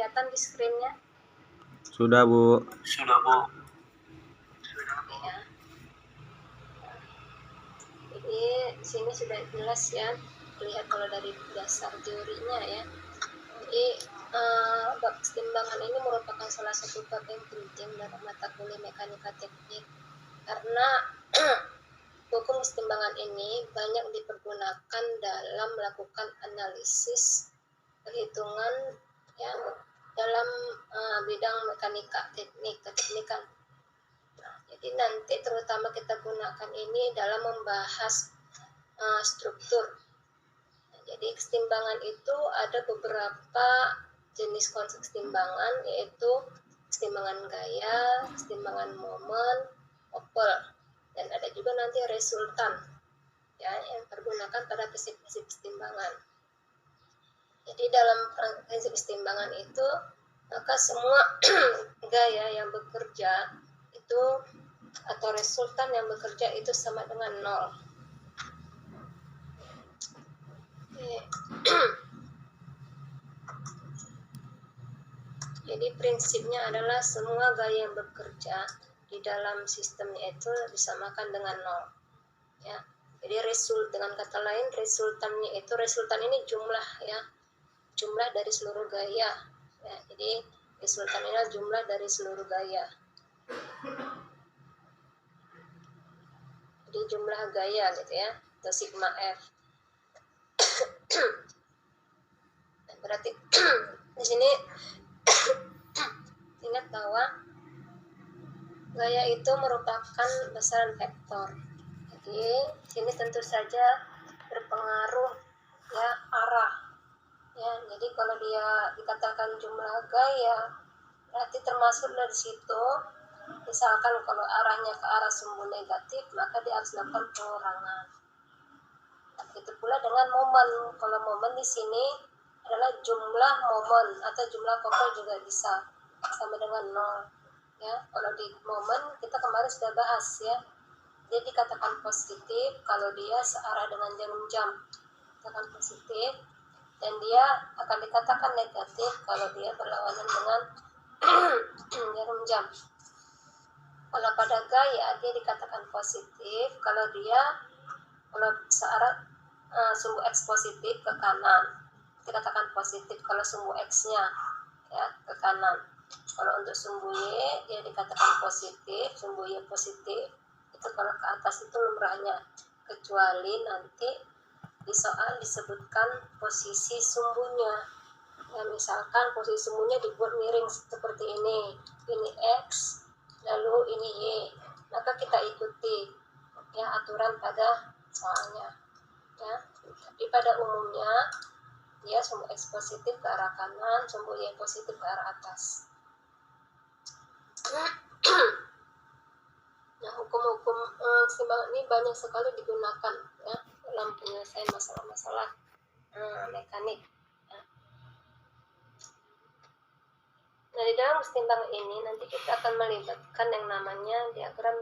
kelihatan di screen-nya? Sudah, Bu. Ya. Jadi di sini sudah jelas ya, lihat kalau dari dasar teorinya ya. Jadi bab kesetimbangan ini merupakan salah satu bab yang penting dalam mata kuliah mekanika teknik karena hukum kesetimbangan ini banyak dipergunakan dalam melakukan analisis perhitungan yang dalam bidang mekanika keteknikan. Nah, jadi nanti terutama kita gunakan ini dalam membahas struktur. Nah, jadi kesetimbangan itu ada beberapa jenis konsep kesetimbangan, yaitu kesetimbangan gaya, kesetimbangan momen, opel, dan ada juga nanti resultan ya yang tergunakan pada prinsip-prinsip kesetimbangan. Jadi dalam prinsip kesetimbangan itu maka semua gaya yang bekerja itu atau resultan yang bekerja itu sama dengan 0. Jadi prinsipnya adalah semua gaya yang bekerja di dalam sistemnya itu disamakan dengan 0. Ya. Jadi dengan kata lain resultannya itu, resultan ini jumlah ya, jumlah dari seluruh gaya. Ya, jadi resultan ini adalah jumlah dari seluruh gaya. Jadi jumlah gaya gitu ya, atau sigma F. Berarti di sini ingat bahwa gaya itu merupakan besaran vektor. Jadi sini tentu saja berpengaruh ya arah. Ya, jadi kalau dia dikatakan jumlah gaya, berarti termasuk dari situ. Misalkan kalau arahnya ke arah sumbu negatif, maka dia harus melakukan pengurangan. Nah, begitu pula dengan momen. Kalau momen di sini adalah jumlah momen atau jumlah kopel juga bisa sama dengan 0. Ya, kalau di momen kita kemarin sudah bahas ya. Dia dikatakan positif kalau dia searah dengan jarum jam. Dikatakan positif, dan dia akan dikatakan negatif kalau dia berlawanan dengan jarum jam. Kalau pada gaya dia dikatakan positif kalau searah sumbu X positif ke kanan, dikatakan positif kalau sumbu X-nya ya ke kanan. Kalau untuk sumbu Y dia dikatakan positif, sumbu Y positif itu kalau ke atas itu lumrahnya, kecuali nanti di soal disebutkan posisi sumbunya. Ya, misalkan posisi sumbunya dibuat miring seperti ini X lalu ini Y, maka kita ikuti ya aturan pada soalnya ya. Tapi pada umumnya dia sumbu X positif ke arah kanan, sumbu Y positif ke arah atas. Nah, hukum-hukum keseimbangan ini banyak sekali digunakan ya dalam penyelesaian masalah-masalah mekanik. Ya. Nah, di dalam keseimbangan ini nanti kita akan melibatkan yang namanya diagram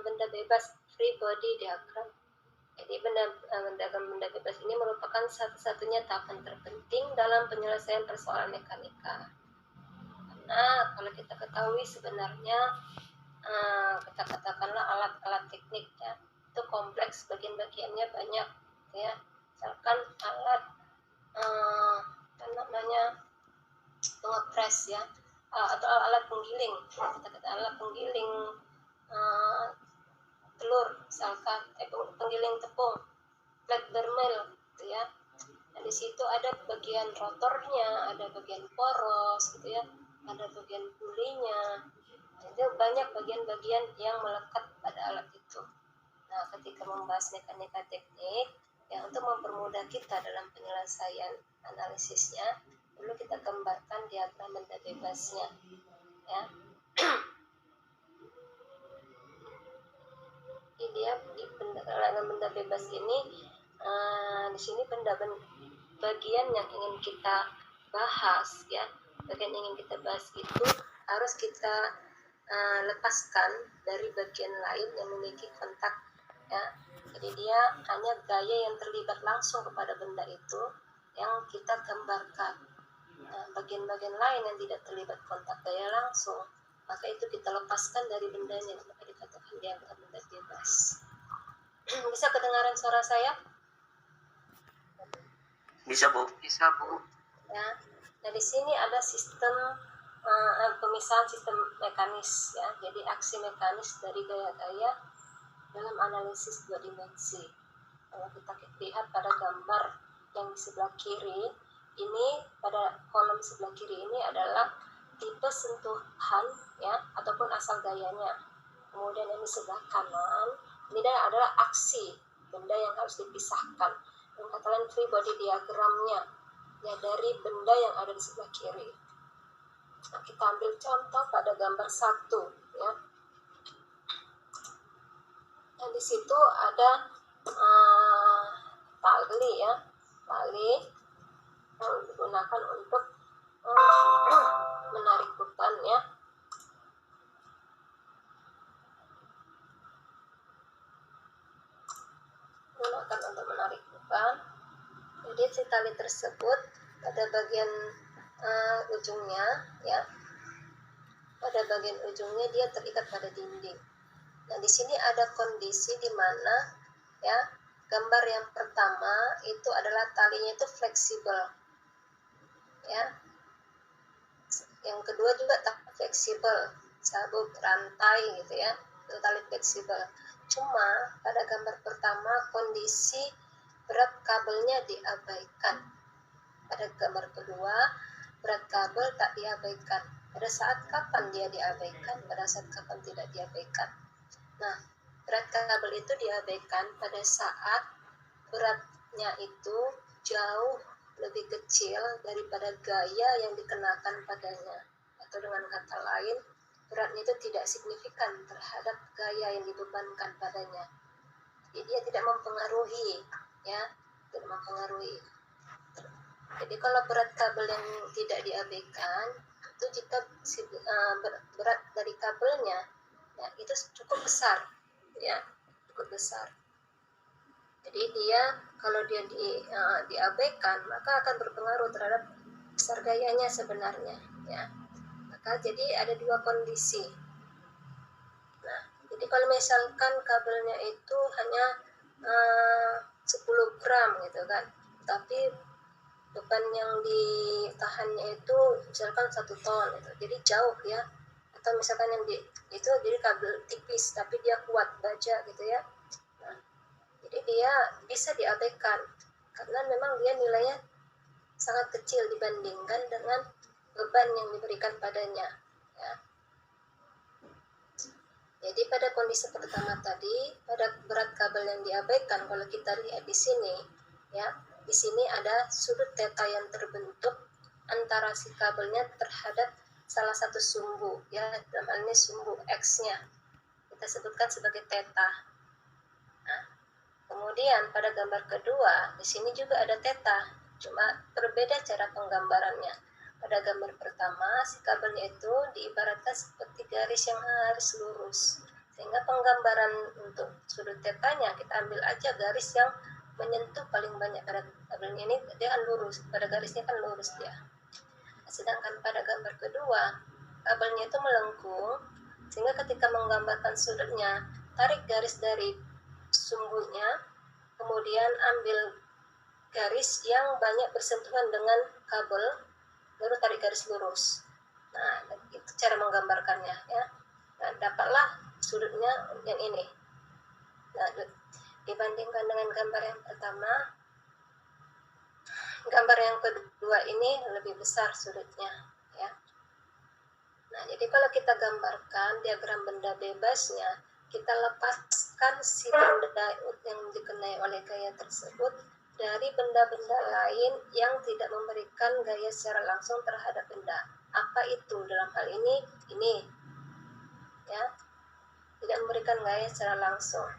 benda bebas, free body diagram. Jadi benda bebas ini merupakan satu-satunya tahapan terpenting dalam penyelesaian persoalan mekanika. Karena kalau kita ketahui sebenarnya kita katakanlah alat-alat teknik ya, itu kompleks, bagian-bagiannya banyak ya. Misalkan alat pengepres ya, atau alat penggiling, kita kata alat penggiling telur misalkan, penggiling tepung, plate bermil gitu ya. Nah, di situ ada bagian rotornya, ada bagian poros gitu ya, ada bagian pulinya. Jadi banyak bagian-bagian yang melekat pada alat itu. Nah, ketika membahas mekanika teknik, ya untuk mempermudah kita dalam penyelesaian analisisnya, perlu kita gambarkan diagram benda bebasnya. Ya. Jadi dia di benda bebas ini, di sini bagian yang ingin kita bahas ya, bagian yang ingin kita bahas itu harus kita lepaskan dari bagian lain yang memiliki kontak ya. Jadi dia hanya gaya yang terlibat langsung kepada benda itu yang kita gambarkan. bagian-bagian lain yang tidak terlibat kontak gaya langsung, maka itu kita lepaskan dari bendanya, maka dikatakan diagram benda bebas. Bisa kedengaran suara saya? Bisa Bu. Ya. Nah di sini ada sistem pemisahan sistem mekanis ya. Jadi aksi mekanis dari gaya-gaya dalam analisis 2 dimensi. Kalau kita lihat pada gambar yang di sebelah kiri, ini pada kolom sebelah kiri ini adalah tipe sentuhan ya ataupun asal gayanya. Kemudian yang di sebelah kanan ini adalah aksi benda yang harus dipisahkan. Yang kata lain free body diagramnya ya dari benda yang ada di sebelah kiri. Nah, kita ambil contoh pada gambar 1 ya. Nah, di situ ada tali ya, tali yang digunakan untuk menarik beban ya. Gunakan untuk menarik beban. Jadi si tali tersebut pada bagian ujungnya ya, pada bagian ujungnya dia terikat pada dinding. Nah di sini ada kondisi di mana ya gambar yang pertama itu adalah talinya itu fleksibel ya. Yang kedua juga fleksibel, sabuk rantai gitu ya, itu tali fleksibel. Cuma pada gambar pertama kondisi berat kabelnya diabaikan. Pada gambar kedua berat kabel tak diabaikan. Pada saat kapan dia diabaikan, pada saat kapan tidak diabaikan. Nah, berat kabel itu diabaikan pada saat beratnya itu jauh lebih kecil daripada gaya yang dikenakan padanya. Atau dengan kata lain, beratnya itu tidak signifikan terhadap gaya yang dibebankan padanya. Jadi dia tidak mempengaruhi, ya, tidak mempengaruhi. Jadi kalau berat kabel yang tidak diabaikan, itu jika berat dari kabelnya, ya, itu cukup besar, ya, cukup besar. Jadi dia kalau dia diabaikan, maka akan berpengaruh terhadap besar gayanya sebenarnya, ya. Maka jadi ada dua kondisi. Nah, jadi kalau misalkan kabelnya itu hanya 10 gram gitu kan, tapi beban yang ditahannya itu misalkan 1 ton gitu. Jadi jauh ya. Atau misalkan yang itu jadi kabel tipis tapi dia kuat baja gitu ya. Nah, jadi dia bisa diabaikan karena memang dia nilainya sangat kecil dibandingkan dengan beban yang diberikan padanya ya. Jadi pada kondisi pertama tadi, pada berat kabel yang diabaikan, kalau kita lihat di sini ya, di sini ada sudut theta yang terbentuk antara si kabelnya terhadap salah satu sumbu ya, dalam hal ini sumbu X-nya kita sebutkan sebagai theta. Nah, kemudian pada gambar kedua di sini juga ada theta, cuma berbeda cara penggambarannya. Pada gambar pertama si kabelnya itu diibaratkan seperti garis yang harus lurus, sehingga penggambaran untuk sudut tetanya kita ambil aja garis yang menyentuh paling banyak pada kabelnya ini, dia kan lurus, pada garisnya kan lurus dia. Sedangkan pada gambar kedua kabelnya itu melengkung, sehingga ketika menggambarkan sudutnya tarik garis dari sumbunya, kemudian ambil garis yang banyak bersentuhan dengan kabel, baru tarik garis lurus. Nah, itu cara menggambarkannya ya. Nah, dapatlah sudutnya yang ini. Nah, dibandingkan dengan gambar yang pertama, gambar yang kedua ini lebih besar sudutnya ya. Nah, jadi kalau kita gambarkan diagram benda bebasnya, kita lepaskan si benda yang dikenai oleh gaya tersebut dari benda-benda lain yang tidak memberikan gaya secara langsung terhadap benda. Apa itu dalam hal ini? Ini ya, tidak memberikan gaya secara langsung.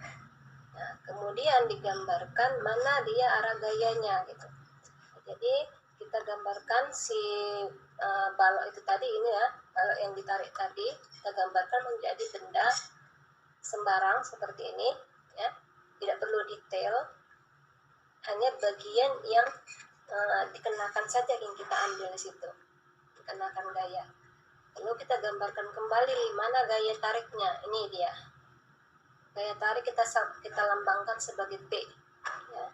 Nah, kemudian digambarkan mana dia arah gayanya gitu. Jadi kita gambarkan si balok itu tadi ini ya, balok yang ditarik tadi kita gambarkan menjadi benda sembarang seperti ini ya, tidak perlu detail, hanya bagian yang dikenakan saja yang kita ambil di situ. dikenakan gaya. Lalu kita gambarkan kembali mana gaya tariknya. Ini dia. Gaya tarik kita lambangkan sebagai T, ya.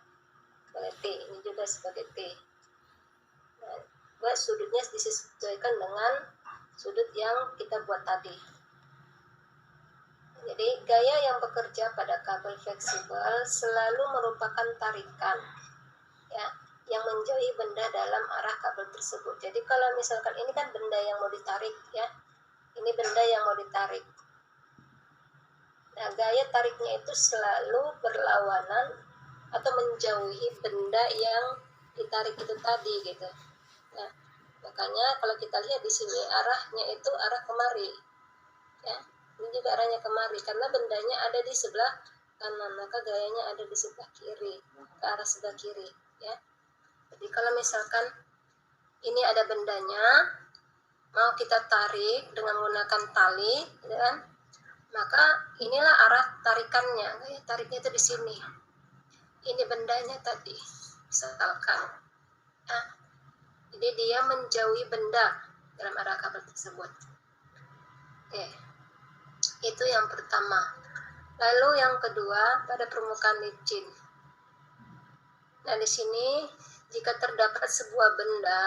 Sebagai T, ini juga sebagai T. Nah, buat sudutnya disesuaikan dengan sudut yang kita buat tadi. Jadi gaya yang bekerja pada kabel fleksibel selalu merupakan tarikan, ya, yang menjauhi benda dalam arah kabel tersebut. Jadi kalau misalkan ini kan benda yang mau ditarik, ya, ini benda yang mau ditarik. Nah, gaya tariknya itu selalu berlawanan atau menjauhi benda yang ditarik itu tadi, gitu. Nah, makanya kalau kita lihat di sini arahnya itu arah kemari, ya. Ini juga arahnya kemari karena bendanya ada di sebelah kanan, maka gayanya ada di sebelah kiri, ke arah sebelah kiri, ya. Jadi kalau misalkan ini ada bendanya, mau kita tarik dengan menggunakan tali, gitu kan? Maka inilah arah tarikannya, gaya tariknya itu di sini. Ini bendanya tadi, misalkan. Nah, jadi dia menjauhi benda dalam arah kabel tersebut. Oke. Itu yang pertama. Lalu yang kedua, pada permukaan licin. Nah, di sini jika terdapat sebuah benda,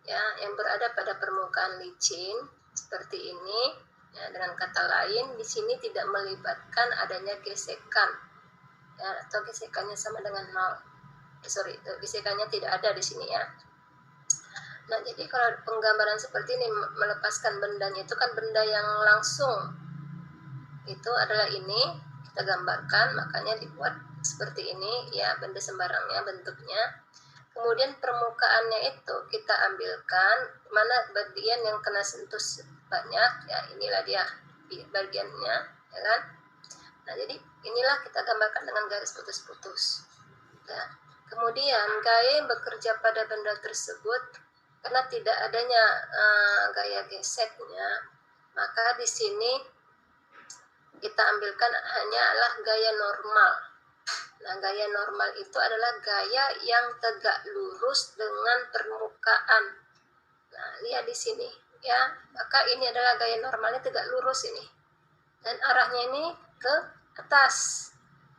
ya, yang berada pada permukaan licin seperti ini, ya, dengan kata lain di sini tidak melibatkan adanya gesekan, ya, atau gesekannya sama dengan 0. Gesekannya tidak ada di sini, ya. Nah, jadi kalau penggambaran seperti ini melepaskan bendanya itu kan benda yang langsung. Itu adalah ini, kita gambarkan, makanya dibuat seperti ini, ya, benda sembarangnya bentuknya. Kemudian permukaannya itu kita ambilkan mana bagian yang kena sentuh banyak, ya, inilah dia bagiannya, ya kan. Nah, jadi inilah kita gambarkan dengan garis putus-putus, ya. Kemudian gaya yang bekerja pada benda tersebut karena tidak adanya gaya geseknya, maka di sini kita ambilkan hanyalah gaya normal. Nah, gaya normal itu adalah gaya yang tegak lurus dengan permukaan. Nah, lihat di sini, ya. Maka ini adalah gaya normalnya tegak lurus ini. Dan arahnya ini ke atas,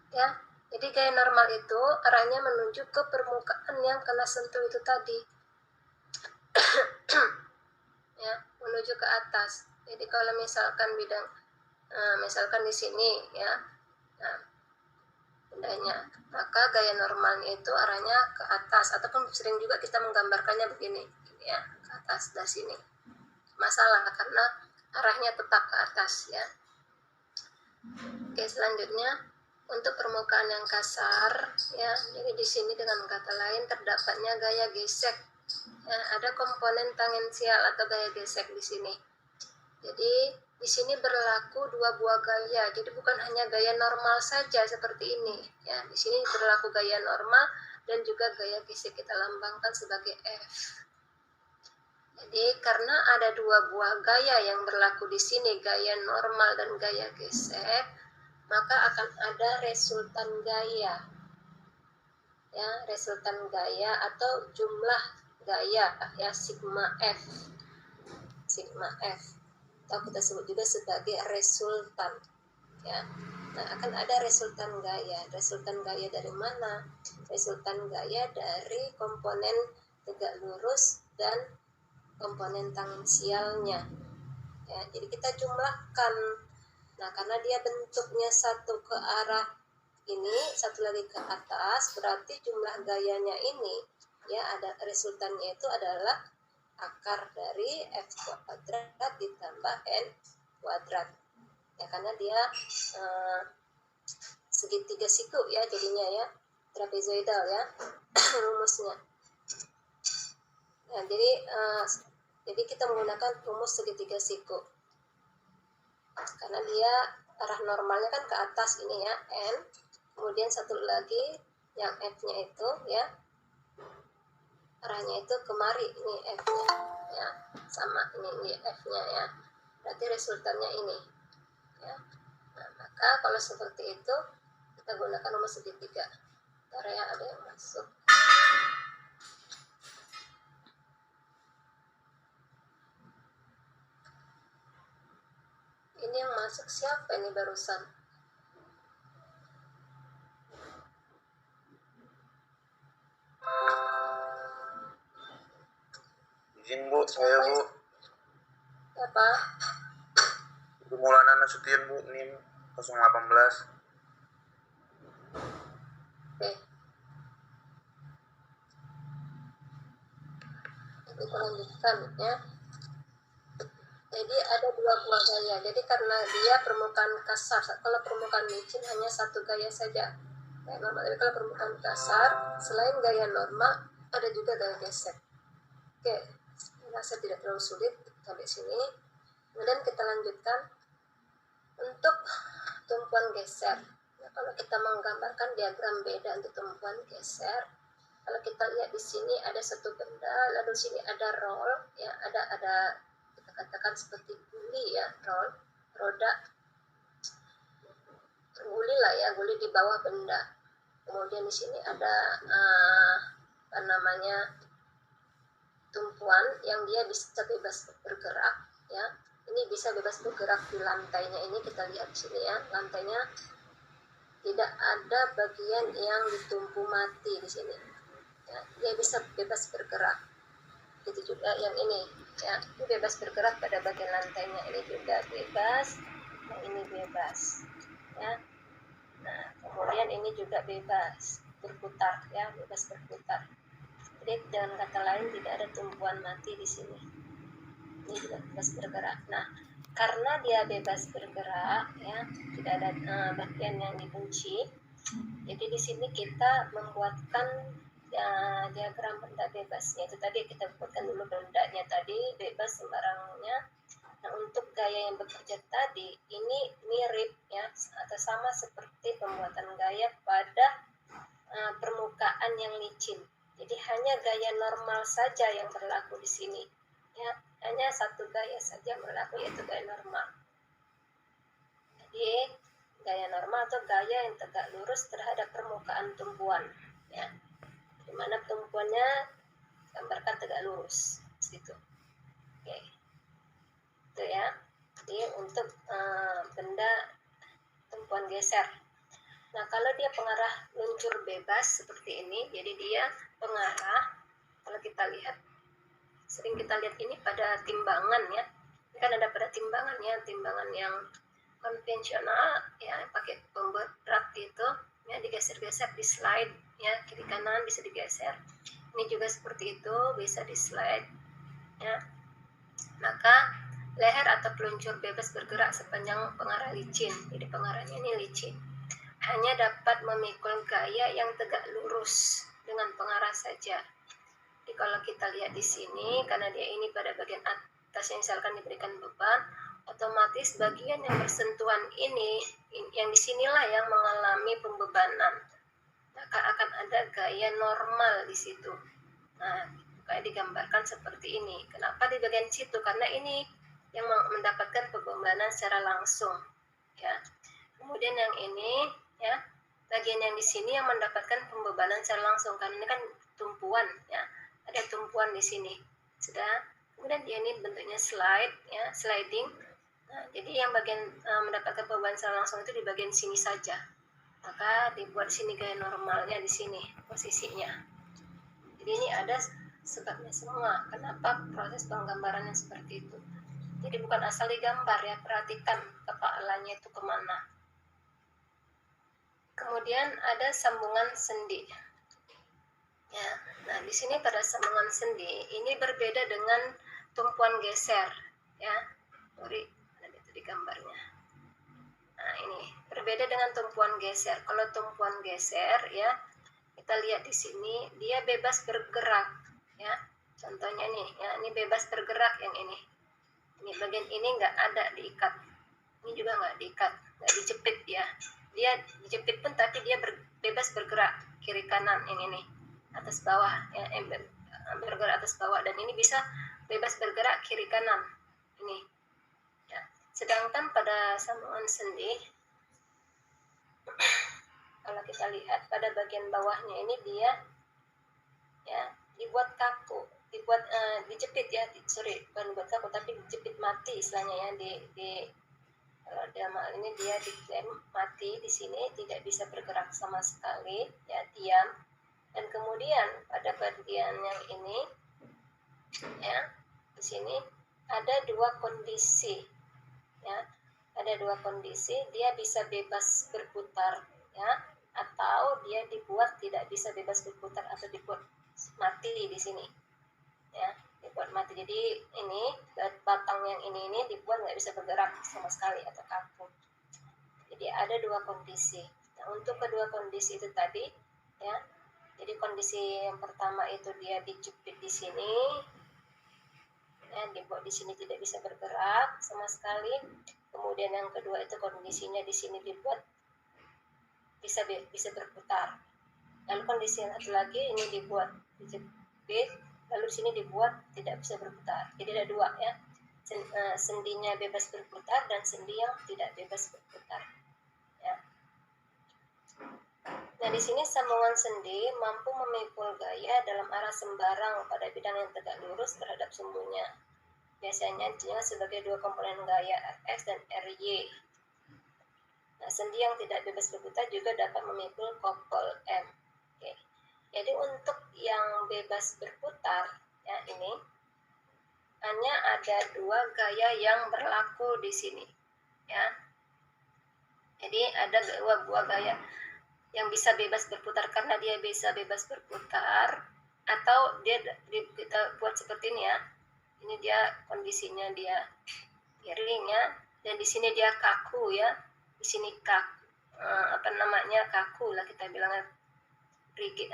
ya. Jadi gaya normal itu arahnya menuju ke permukaan yang kena sentuh itu tadi. Ya, menuju ke atas. Jadi kalau misalkan misalkan di sini, ya, nah, bendanya, maka gaya normalnya itu arahnya ke atas, ataupun sering juga kita menggambarkannya begini, ya, ke atas dari sini. Masalah karena arahnya tetap ke atas, ya. Oke, selanjutnya untuk permukaan yang kasar, ya, jadi di sini dengan kata lain terdapatnya gaya gesek. Ya, ada komponen tangensial atau gaya gesek di sini. Jadi di sini berlaku dua buah gaya. Jadi bukan hanya gaya normal saja seperti ini, ya. Di sini berlaku gaya normal dan juga gaya gesek kita lambangkan sebagai F. Jadi karena ada dua buah gaya yang berlaku di sini, gaya normal dan gaya gesek, maka akan ada resultan gaya. Ya, resultan gaya atau jumlah gaya, ya, sigma F. Sigma F. Atau kita sebut juga sebagai resultan, ya. Nah, akan ada resultan gaya. Resultan gaya dari mana? Resultan gaya dari komponen tegak lurus dan komponen tangensialnya, ya. Jadi kita jumlahkan. Nah, karena dia bentuknya satu ke arah ini, satu lagi ke atas, berarti jumlah gayanya ini, ya, ada resultannya itu adalah akar dari F kuadrat ditambah N kuadrat, ya, karena dia segitiga siku, ya, jadinya, ya, trapezoidal, ya, rumusnya. Nah, jadi kita menggunakan rumus segitiga siku karena dia arah normalnya kan ke atas ini, ya, N, kemudian satu lagi yang F-nya itu, ya, arahnya itu kemari, ini F-nya, ya, sama ini F-nya, ya, berarti resultannya ini, ya. Nah, maka kalau seperti itu kita gunakan rumus segitiga. Bentar, ya, ada yang masuk. Ini yang masuk siapa ini barusan? Izin Bu, saya Bu. Apa? Ibu Maulana Nasution Bu, NIM 018. Oke. Kita lanjutkan ya. Jadi ada dua buah gaya. Jadi karena dia permukaan kasar, kalau permukaan licin hanya satu gaya saja. Gaya normal. Tapi kalau permukaan kasar, selain gaya normal, ada juga gaya gesek. Oke, rasa tidak terlalu sulit sampai sini. Kemudian kita lanjutkan untuk tumpuan geser. Nah, kalau kita menggambarkan diagram beda untuk tumpuan geser, kalau kita lihat di sini ada satu benda, lalu di sini ada roll, ya ada kita katakan seperti guli ya, roda, guli lah ya, guli di bawah benda. Kemudian di sini ada apa namanya, tumpuan yang dia bisa bebas bergerak ya. Ini bisa bebas bergerak di lantainya, ini kita lihat di sini ya, lantainya tidak ada bagian yang ditumpu mati di sini ya, dia bisa bebas bergerak. Itu juga yang ini ya, ini bebas bergerak pada bagian lantainya, ini juga bebas, yang ini bebas ya. Nah kemudian ini juga bebas berputar ya, bebas berputar. Jadi dengan kata lain tidak ada tumpuan mati di sini. Ini juga bebas bergerak. Nah karena dia bebas bergerak ya, tidak ada bagian yang dikunci, jadi di sini kita membuatkan diagram benda bebas, yaitu tadi kita buatkan dulu bendanya tadi bebas sembarangnya. Nah untuk gaya yang bekerja tadi ini mirip ya, atau sama seperti pembuatan gaya pada permukaan yang licin. Jadi hanya gaya normal saja yang berlaku di sini ya, hanya satu gaya saja berlaku, yaitu gaya normal. Jadi gaya normal atau gaya yang tegak lurus terhadap permukaan tumpuan ya, dimana tumpuannya gambarkan tegak lurus situ. Oke, itu ya. Jadi untuk benda tumpuan geser. Nah kalau dia pengarah luncur bebas seperti ini, jadi dia pengarah, kalau kita lihat, sering kita lihat ini pada timbangan ya, ini kan ada pada timbangannya, timbangan yang konvensional ya, pakai pembuat berat gitu ya, digeser-geser di slide ya, kiri kanan bisa digeser. Ini juga seperti itu, bisa di slide ya. Maka leher atau peluncur bebas bergerak sepanjang pengarah licin, jadi pengarahnya ini licin, hanya dapat memikul gaya yang tegak lurus dengan pengarah saja. Jadi kalau kita lihat di sini, karena dia ini pada bagian atasnya misalkan diberikan beban, otomatis bagian yang bersentuhan ini, yang disinilah yang mengalami pembebanan, maka akan ada gaya normal di situ. Nah, kayak digambarkan seperti ini. Kenapa di bagian situ? Karena ini yang mendapatkan pembebanan secara langsung, ya. Kemudian yang ini, ya, bagian yang di sini yang mendapatkan pembebanan secara langsung, karena ini kan tumpuan, ya. Ada tumpuan di sini, sudah. Kemudian dia ini bentuknya slide, ya, sliding. Nah, jadi yang bagian mendapatkan pembebanan secara langsung itu di bagian sini saja. Maka dibuat sini gaya normalnya di sini posisinya. Jadi ini ada sebabnya semua. Kenapa proses penggambarannya seperti itu? Jadi bukan asal digambar ya, perhatikan kepalanya itu kemana. Kemudian ada sambungan sendi. Ya, nah di sini pada sambungan sendi ini berbeda dengan tumpuan geser, ya. Sorry, ada itu di gambarnya. Nah ini berbeda dengan tumpuan geser. Kalau tumpuan geser, ya, kita lihat di sini dia bebas bergerak, ya. Contohnya nih, ya, ini bebas bergerak yang ini. Ini bagian ini nggak ada diikat, ini juga nggak diikat, nggak dijepit ya. Dia dijepit pun tapi dia bebas bergerak kiri kanan ini nih, atas bawah ya, bergerak atas bawah, dan ini bisa bebas bergerak kiri kanan ini ya. Sedangkan pada sambungan sendi, kalau kita lihat pada bagian bawahnya ini dia ya dibuat kaku, dibuat dijepit ya, sorry, bukan buat kaku tapi dijepit mati istilahnya ya, di Kalau dalam hal ini dia diklaim mati di sini, tidak bisa bergerak sama sekali, ya diam. Dan kemudian pada bagian yang ini, ya di sini ada dua kondisi, ya ada dua kondisi, dia bisa bebas berputar, ya atau dia dibuat tidak bisa bebas berputar atau dibuat mati di sini, ya dibuat mati. Jadi ini batang yang ini dibuat nggak bisa bergerak sama sekali atau kaku. Jadi ada dua kondisi. Nah, untuk kedua kondisi itu tadi, ya jadi kondisi yang pertama itu dia dijepit di sini, ya dibuat di sini tidak bisa bergerak sama sekali. Kemudian yang kedua itu kondisinya di sini dibuat bisa berputar. Lalu kondisi yang satu lagi ini dibuat dijepit, lalu di sini dibuat tidak bisa berputar. Jadi ada dua, ya, sendinya bebas berputar dan sendi yang tidak bebas berputar, ya. Nah, di sini sambungan sendi mampu memikul gaya dalam arah sembarang pada bidang yang tegak lurus terhadap sumbunya. Biasanya dijelaskan sebagai dua komponen gaya Rx dan Ry. Nah, sendi yang tidak bebas berputar juga dapat memikul kopel M. Oke. Jadi untuk yang bebas berputar, ya ini hanya ada dua gaya yang berlaku di sini, ya. Jadi ada dua buah gaya yang bisa bebas berputar karena dia bisa bebas berputar, atau dia kita buat seperti ini, ya. Ini dia kondisinya dia miring, ya, dan di sini dia kaku, ya. Di sini kaku lah kita bilang, rigid,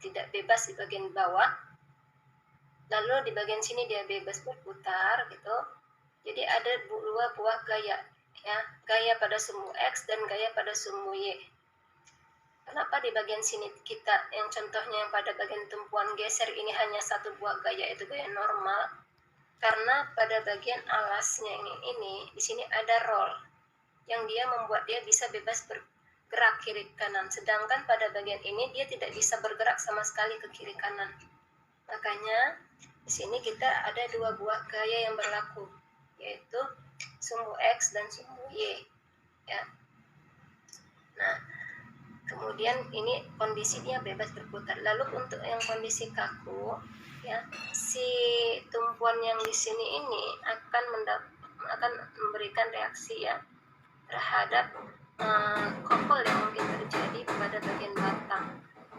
tidak bebas di bagian bawah. Lalu di bagian sini dia bebas berputar gitu. Jadi ada dua buah gaya, ya, gaya pada sumbu X dan gaya pada sumbu Y. Kenapa di bagian sini kita yang contohnya yang pada bagian tumpuan geser ini hanya satu buah gaya, itu gaya normal? Karena pada bagian alasnya ini di sini ada roll yang dia membuat dia bisa bebas bergerak kiri kanan, sedangkan pada bagian ini dia tidak bisa bergerak sama sekali ke kiri kanan. Makanya di sini kita ada dua buah gaya yang berlaku, yaitu sumbu X dan sumbu Y, ya. Nah, kemudian ini kondisinya bebas berputar. Lalu untuk yang kondisi kaku, ya, si tumpuan yang di sini ini akan memberikan reaksi, ya, terhadap kopel yang mungkin terjadi pada bagian batang.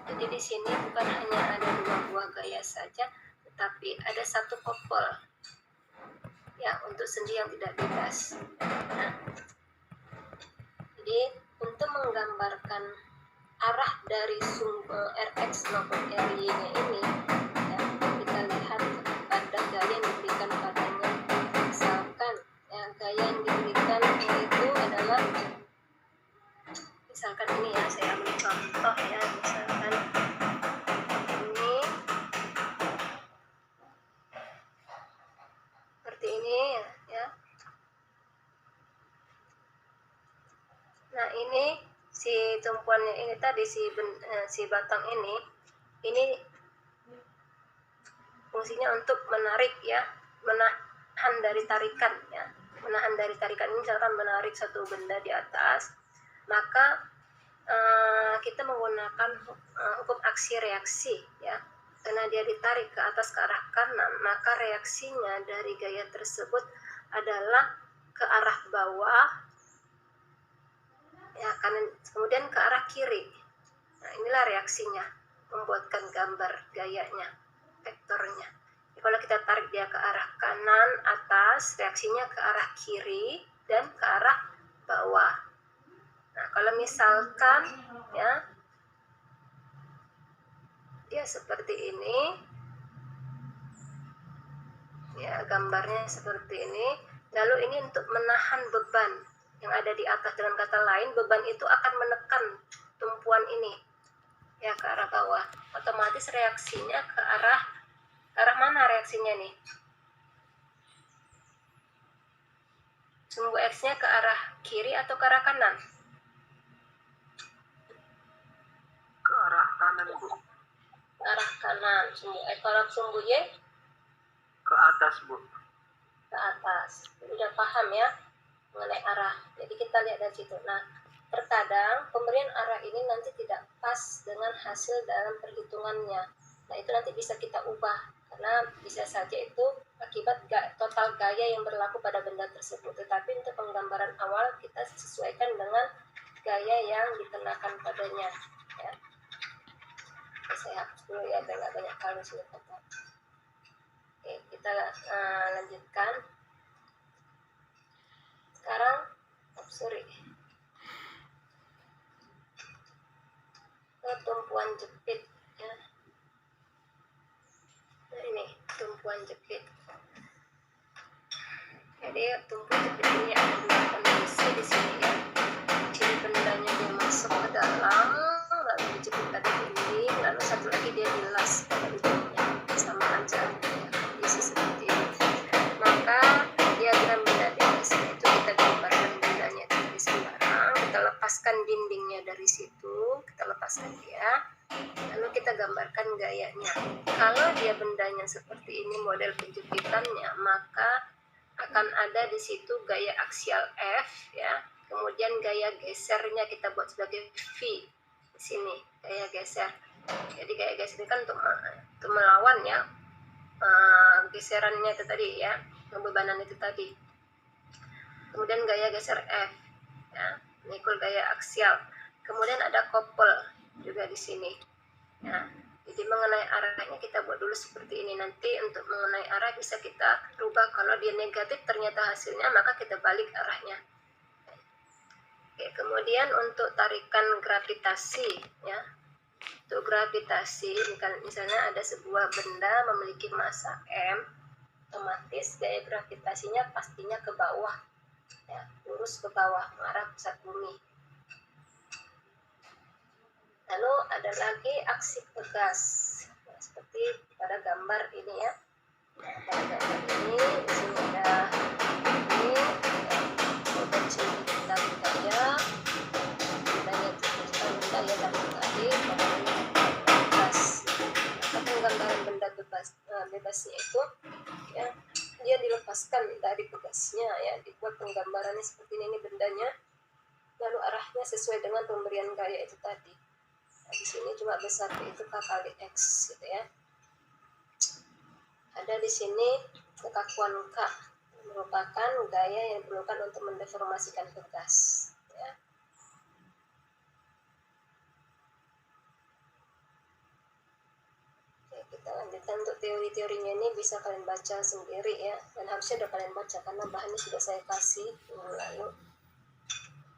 Jadi di sini bukan hanya ada dua buah gaya saja, tetapi ada satu kopel, ya, untuk sendi yang tidak bebas. Nah, jadi untuk menggambarkan arah dari sumbu Rx maupun Ry-nya ini, ya, kita lihat pada gaya yang diberikan padanya. Misalkan, ya, gaya yang diberikan itu adalah, misalkan ini, ya, saya ambil contoh, ya, misalkan ini seperti ini, ya. Nah, ini si tumpuannya ini tadi, si batang ini fungsinya untuk menarik, ya, menahan dari tarikan, ya. Menahan dari tarikan ini, misalkan menarik satu benda di atas, maka kita menggunakan hukum aksi reaksi, ya. Karena dia ditarik ke atas ke arah kanan, maka reaksinya dari gaya tersebut adalah ke arah bawah, ya, kanan, kemudian ke arah kiri. Nah, inilah reaksinya, membuatkan gambar gayanya, vektornya. Jadi, kalau kita tarik dia ke arah kanan atas, reaksinya ke arah kiri dan ke arah bawah. Nah, kalau misalkan, ya, dia seperti ini, ya, gambarnya seperti ini. Lalu ini untuk menahan beban yang ada di atas. Dengan kata lain, beban itu akan menekan tumpuan ini, ya, ke arah bawah. Otomatis reaksinya ke arah mana reaksinya nih? Sumbu X-nya ke arah kiri atau ke arah kanan? Ke arah kanan, Bu. Ke arah kanan. Kalau sumbu Y? Ke atas, Bu. Ke atas. Udah paham, ya? mengenai arah. Jadi kita lihat dari situ. Nah, terkadang pemberian arah ini nanti tidak pas dengan hasil dalam perhitungannya. Nah, itu nanti bisa kita ubah karena bisa saja itu akibat total gaya yang berlaku pada benda tersebut. Tetapi untuk penggambaran awal kita sesuaikan dengan gaya yang dikenakan padanya. Ya. Saya hapus dulu ya, biar nggak banyak kali sudah kata. Oke, kita lanjutkan. Sekarang, ke tumpuan jepit. Ya. Nah, ini tumpuan jepit. Jadi tumpuan jepit ini ada dua kondisi di sini ya. Jadi bendanya dia masuk ke dalam, lalu dijepit pada dinding, lalu satu lagi dia bilas pada dindingnya, sama aja ya, kondisi seperti ini. Maka diagram benda bebas itu kita gambarkan bendanya dari sembarang, kita lepaskan dindingnya dari situ, kita lepaskan dia, lalu kita gambarkan gayanya. Kalau dia bendanya seperti ini model penjepitannya, maka akan ada di situ gaya aksial F ya. Kemudian gaya gesernya kita buat sebagai V di sini, gaya geser. Jadi gaya geser ini kan untuk melawan ya geserannya itu tadi ya, pembebanan itu tadi. Kemudian gaya geser F ya, mengikut gaya aksial. Kemudian ada couple juga di sini ya. Jadi mengenai arahnya kita buat dulu seperti ini. Nanti untuk mengenai arah bisa kita rubah. Kalau dia negatif ternyata hasilnya, maka kita balik arahnya. Oke, kemudian untuk tarikan gravitasi ya. Untuk gravitasi, misalnya ada sebuah benda memiliki massa M, otomatis gaya gravitasinya pastinya ke bawah ya, lurus ke bawah mengarah pusat bumi. Lalu ada lagi aksi pegas, nah, seperti pada gambar ini ya. Nah, pada gambar ini di sini ada ini potensi kita budaya itu budaya dari tadi pada bebas. Maka penggambaran benda bebasnya itu ya, dia dilepaskan dari pegasnya ya, dibuat penggambarannya seperti ini bendanya, lalu arahnya sesuai dengan pemberian gaya itu tadi. Nah, di sini cuma besar itu K kali X gitu ya. Ada di sini kekakuan K, merupakan gaya yang diperlukan untuk mendeformasikan pegas ya. Oke, kita lanjutkan. Untuk teori-teorinya ini bisa kalian baca sendiri ya, dan harusnya udah kalian baca karena bahannya sudah saya kasih minggu lalu.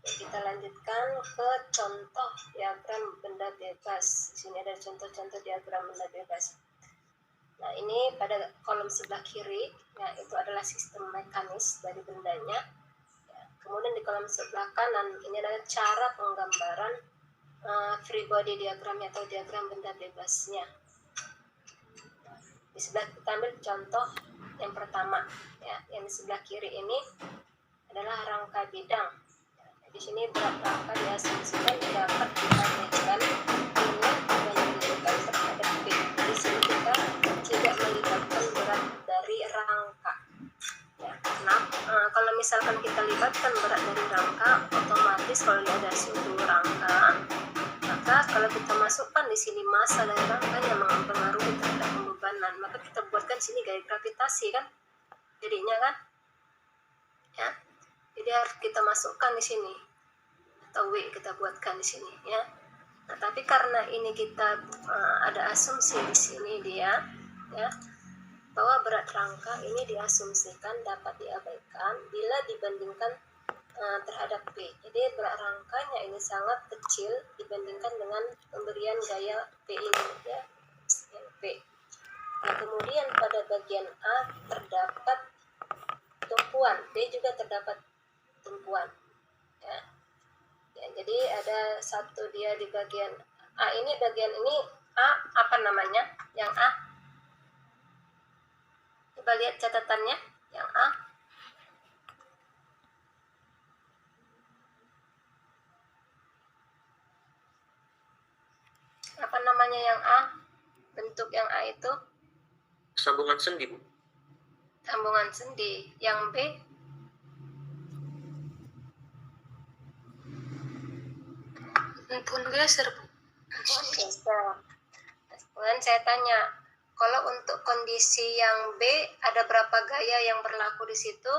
Kita lanjutkan ke contoh diagram benda bebas. Di sini ada contoh-contoh diagram benda bebas. Nah, ini pada kolom sebelah kiri, ya, itu adalah sistem mekanis dari bendanya. Ya, kemudian di kolom sebelah kanan, ini adalah cara penggambaran free body diagramnya atau diagram benda bebasnya. Di sebelah kita ambil contoh yang pertama, ya, yang di sebelah kiri ini adalah rangka bidang. Di sini berat rangka diasumsikan dapat dialihkan dengan dibandingkan terhadap B. Di sini kita tidak melibatkan berat dari rangka. Ya, nah, kalau misalkan kita libatkan berat dari rangka, otomatis kalau ada suatu rangka, maka kalau kita masukkan di sini massa dari rangka yang mempengaruhi terhadap pembebanan, maka kita buatkan sini gaya gravitasi kan, jadinya kan, ya. Jadi harus kita masukkan di sini atau W kita buatkan di sini ya. Nah, tapi karena ini kita ada asumsi di sini dia ya, bahwa berat rangka ini diasumsikan dapat diabaikan bila dibandingkan terhadap P. Jadi berat rangkanya ini sangat kecil dibandingkan dengan pemberian gaya P ini ya, P. Nah, kemudian pada bagian A terdapat tumpuan, B juga terdapat tumpuan ya. Ya, jadi ada satu dia di bagian A ini, bagian ini A apa namanya? Yang A, coba lihat catatannya, yang A apa namanya? Yang A, bentuk yang A itu Sambungan sendi, Bu. sambungan sendi. Yang B Pun geser, Bu. Geser. Kemudian saya tanya, kalau untuk kondisi yang B ada berapa gaya yang berlaku di situ?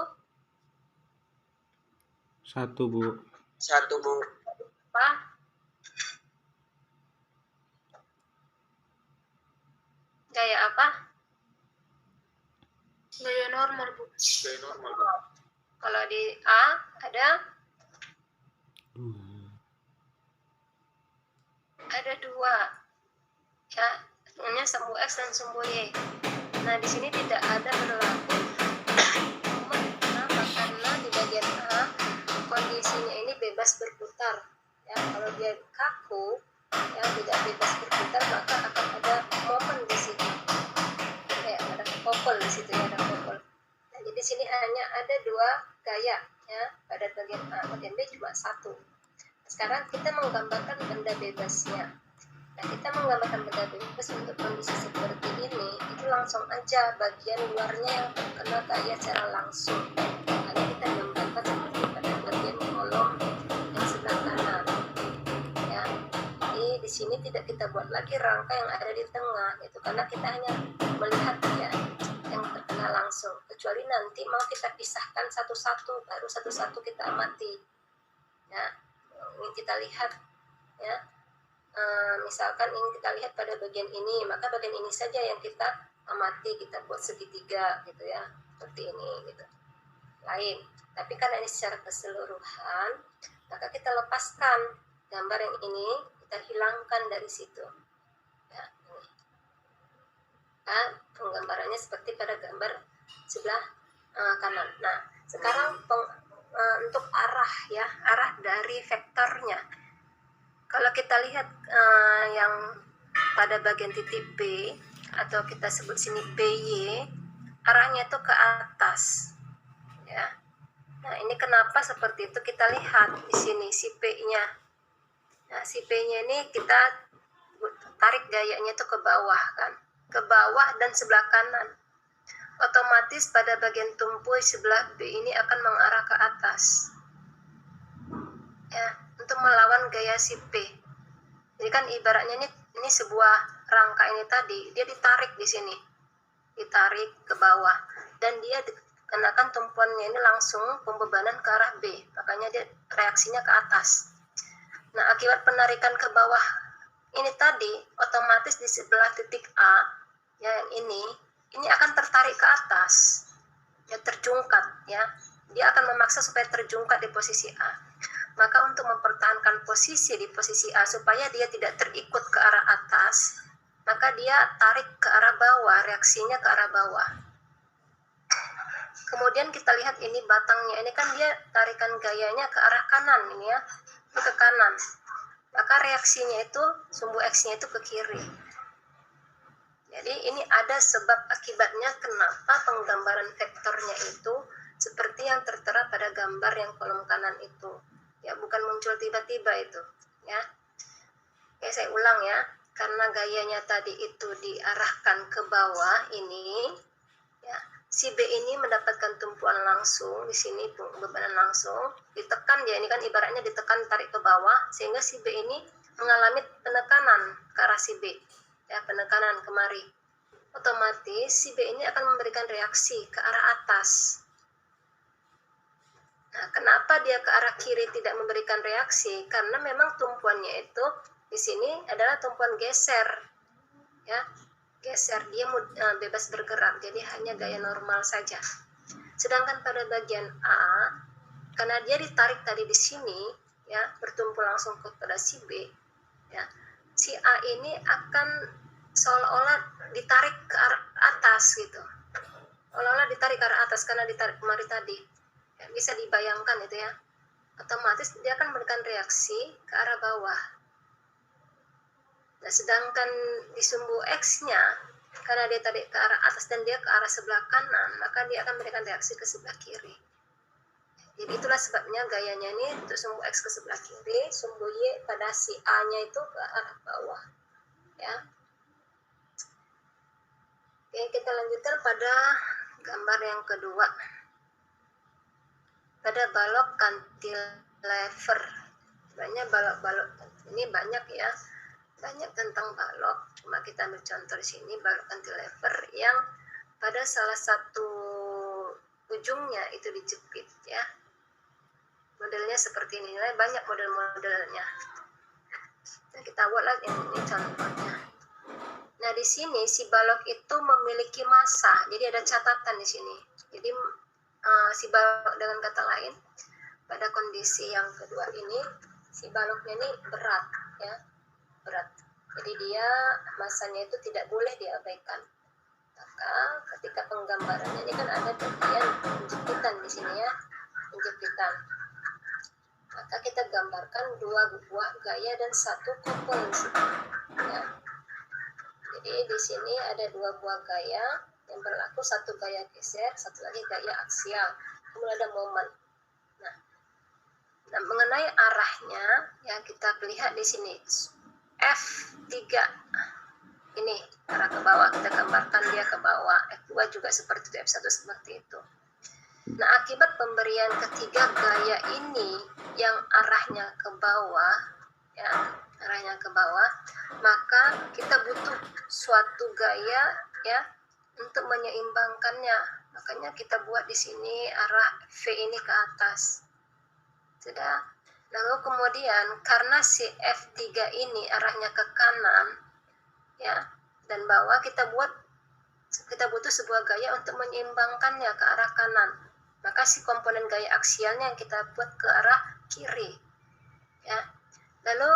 1, Bu. 1, Bu. Apa? Gaya apa? Gaya normal, Bu. Gaya normal, Bu. Kalau di A ada 2. Ya, ini sumbu X dan sumbu Y. Nah, di sini tidak ada berlaku. Kenapa? Karena di bagian A kondisinya ini bebas berputar. Ya, kalau dia kaku, ya tidak bebas berputar, maka akan ada momen di situ. Kayak ada kopel di situ, ya ada kopel. Nah, jadi di sini hanya ada 2 gaya, ya. Pada bagian A, bagian B cuma 1. Sekarang kita menggambarkan benda bebasnya. Nah, kita menggambarkan benda bebas untuk kondisi seperti ini, itu langsung aja bagian luarnya yang terkena gaya secara langsung. Hanya kita gambarkan seperti pada bagian kolom yang sebelah kanan. Ya, jadi di sini tidak kita buat lagi rangka yang ada di tengah, itu karena kita hanya melihat ya yang terkena langsung. Kecuali nanti mau kita pisahkan satu-satu, baru satu-satu kita amati. Ya, ini kita lihat ya. Misalkan ini kita lihat pada bagian ini, maka bagian ini saja yang kita amati, kita buat segitiga gitu ya, seperti ini gitu. Lain, tapi karena ini secara keseluruhan, maka kita lepaskan gambar yang ini, kita hilangkan dari situ. Ya, ini. Nah, penggambarannya seperti pada gambar sebelah kanan. Nah, sekarang untuk arah ya, arah dari vektornya. Kalau kita lihat yang pada bagian titik B atau kita sebut sini BY, arahnya itu ke atas. Ya. Nah, ini kenapa seperti itu kita lihat di sini si P-nya. Nah, si P-nya ini kita tarik gayanya itu ke bawah kan, ke bawah dan sebelah kanan. Otomatis pada bagian tumpuy sebelah B ini akan mengarah ke atas. Ya, untuk melawan gaya si P. Jadi kan ibaratnya ini sebuah rangka ini tadi, dia ditarik di sini, ditarik ke bawah, dan dia dikenakan tumpuannya ini langsung pembebanan ke arah B, makanya dia reaksinya ke atas. Nah, akibat penarikan ke bawah ini tadi, otomatis di sebelah titik A, ya yang ini akan tertarik ke atas, ya terjungkat, ya. Dia akan memaksa supaya terjungkat di posisi A. Maka untuk mempertahankan posisi di posisi A supaya dia tidak terikut ke arah atas, maka dia tarik ke arah bawah, reaksinya ke arah bawah. Kemudian kita lihat ini batangnya, ini kan dia tarikan gayanya ke arah kanan ini ya, itu ke kanan. Maka reaksinya itu, sumbu X-nya itu ke kiri. Jadi ini ada sebab akibatnya kenapa penggambaran vektornya itu seperti yang tertera pada gambar yang kolom kanan itu. Ya, bukan muncul tiba-tiba itu, ya. Oke, saya ulang ya. Karena gayanya tadi itu diarahkan ke bawah ini, ya. Si B ini mendapatkan tumpuan langsung di sini, bebanan langsung, ditekan dia, ini kan ibaratnya ditekan tarik ke bawah sehingga si B ini mengalami penekanan ke arah si B. Ya, penekanan kemari. Otomatis si B ini akan memberikan reaksi ke arah atas. Nah, kenapa dia ke arah kiri tidak memberikan reaksi? Karena memang tumpuannya itu di sini adalah tumpuan geser, ya, geser, dia bebas bergerak, jadi hanya gaya normal saja. Sedangkan pada bagian A, karena dia ditarik tadi di sini, ya, bertumpu langsung kepada si B, ya, si A ini akan seolah-olah ditarik ke arah atas gitu, seolah-olah ditarik ke arah atas karena ditarik kemari tadi. Ya, bisa dibayangkan itu ya, otomatis dia akan memberikan reaksi ke arah bawah. Nah, sedangkan di sumbu X-nya, karena dia tarik ke arah atas dan dia ke arah sebelah kanan, maka dia akan memberikan reaksi ke sebelah kiri. Jadi itulah sebabnya gayanya ini untuk sumbu X ke sebelah kiri, sumbu Y pada si A-nya itu ke arah bawah. Ya. Oke, kita lanjutkan pada gambar yang kedua. Pada balok cantilever. Sebenarnya balok-balok ini banyak ya, banyak tentang balok. Cuma kita ambil contoh di sini balok cantilever yang pada salah satu ujungnya itu dijepit ya. Modelnya seperti ini, banyak model-modelnya. Nah, kita buatlah ini contohnya. Nah, di sini si balok itu memiliki massa. Jadi ada catatan di sini. Jadi si balok dengan kata lain pada kondisi yang kedua ini si baloknya ini berat ya, berat. Jadi dia massanya itu tidak boleh diabaikan. Maka ketika penggambarannya ini kan ada bagian penjepitan di sini ya, penjepitan. Maka kita gambarkan dua buah gaya dan satu komponen ya. Jadi di sini ada dua buah gaya yang berlaku, satu gaya geser, satu lagi gaya aksial. Kemudian ada momen. Nah, mengenai arahnya ya kita lihat di sini F3 ini arah ke bawah, kita gambarkan dia ke bawah. F2 juga seperti itu, F1 seperti itu. Nah, akibat pemberian ketiga gaya ini yang arahnya ke bawah ya, arahnya ke bawah, maka kita butuh suatu gaya ya untuk menyeimbangkannya. Makanya kita buat di sini arah V ini ke atas. Sudah. Lalu kemudian karena si F3 ini arahnya ke kanan ya dan bawah, kita butuh sebuah gaya untuk menyeimbangkannya ke arah kanan. Maka si komponen gaya aksialnya yang kita buat ke arah kiri. Ya. Lalu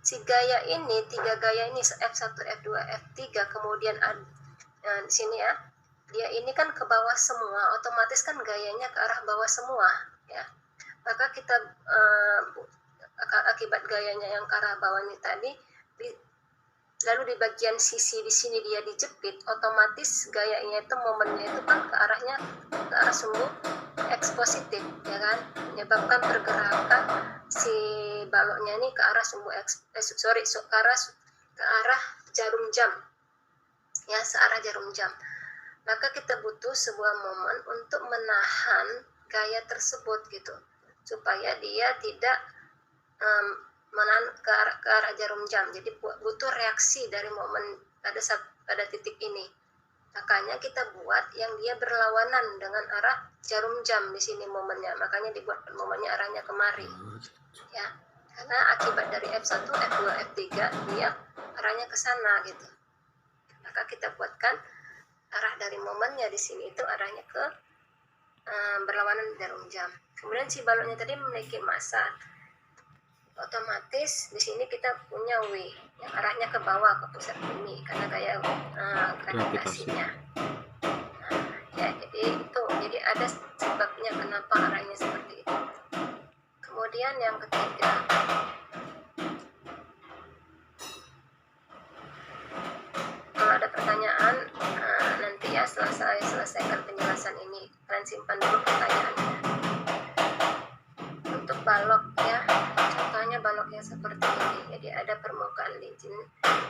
si gaya ini, tiga gaya ini F1, F2, F3 kemudian di sini ya. Dia ini kan ke bawah semua, otomatis kan gayanya ke arah bawah semua ya. Maka kita akibat gayanya yang ke arah bawah ini tadi, lalu di bagian sisi di sini dia dijepit, otomatis gayanya itu momennya itu kan ke arahnya ke arah sumbu X positif ya kan, menyebabkan pergerakan si baloknya ini ke arah sumbu X ke arah jarum jam ya, searah jarum jam. Maka kita butuh sebuah momen untuk menahan gaya tersebut gitu, supaya dia tidak menahan ke arah jarum jam. Jadi butuh reaksi dari momen pada titik ini. Makanya kita buat yang dia berlawanan dengan arah jarum jam di sini momennya. Makanya dibuat momennya arahnya kemari. Ya. Karena akibat dari F1, F2, F3 dia arahnya ke sana gitu. Maka kita buatkan arah dari momennya di sini itu arahnya ke berlawanan jarum jam. Kemudian si baloknya tadi memiliki massa. Otomatis di sini kita punya W yang arahnya ke bawah ke pusat bumi karena gaya gravitasinya. Nah, ya jadi ada sebabnya kenapa arahnya seperti itu. Kemudian yang ketiga, kalau ada pertanyaan nanti ya setelah saya selesaikan penjelasan ini, kalian simpan dulu pertanyaannya. Untuk balok ya, contohnya baloknya seperti ini. Jadi ada permukaan licin,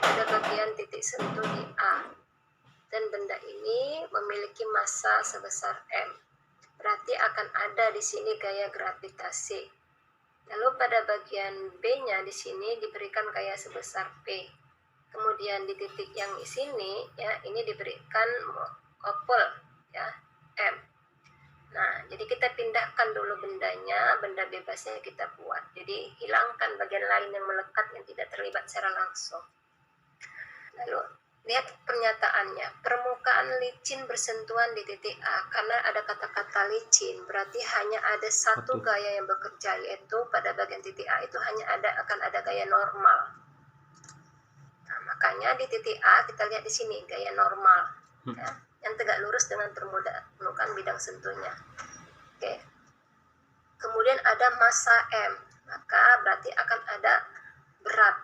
ada bagian titik sentuh di A, dan benda ini memiliki massa sebesar M. Berarti akan ada di sini gaya gravitasi. Lalu pada bagian B-nya di sini diberikan gaya sebesar P. Kemudian di titik yang di sini ya, ini diberikan opol ya, M. Nah, jadi kita pindahkan dulu bendanya, benda bebasnya kita buat. Jadi hilangkan bagian lain yang melekat yang tidak terlibat secara langsung. Lalu lihat pernyataannya, permukaan licin bersentuhan di titik A. Karena ada kata-kata licin, berarti hanya ada satu gaya yang bekerja, yaitu pada bagian titik A itu akan ada gaya normal. Nah, makanya di titik A kita lihat di sini gaya normal. Ya, yang tegak lurus dengan permukaan bidang sentuhnya. Oke. Kemudian ada massa M, maka berarti akan ada berat.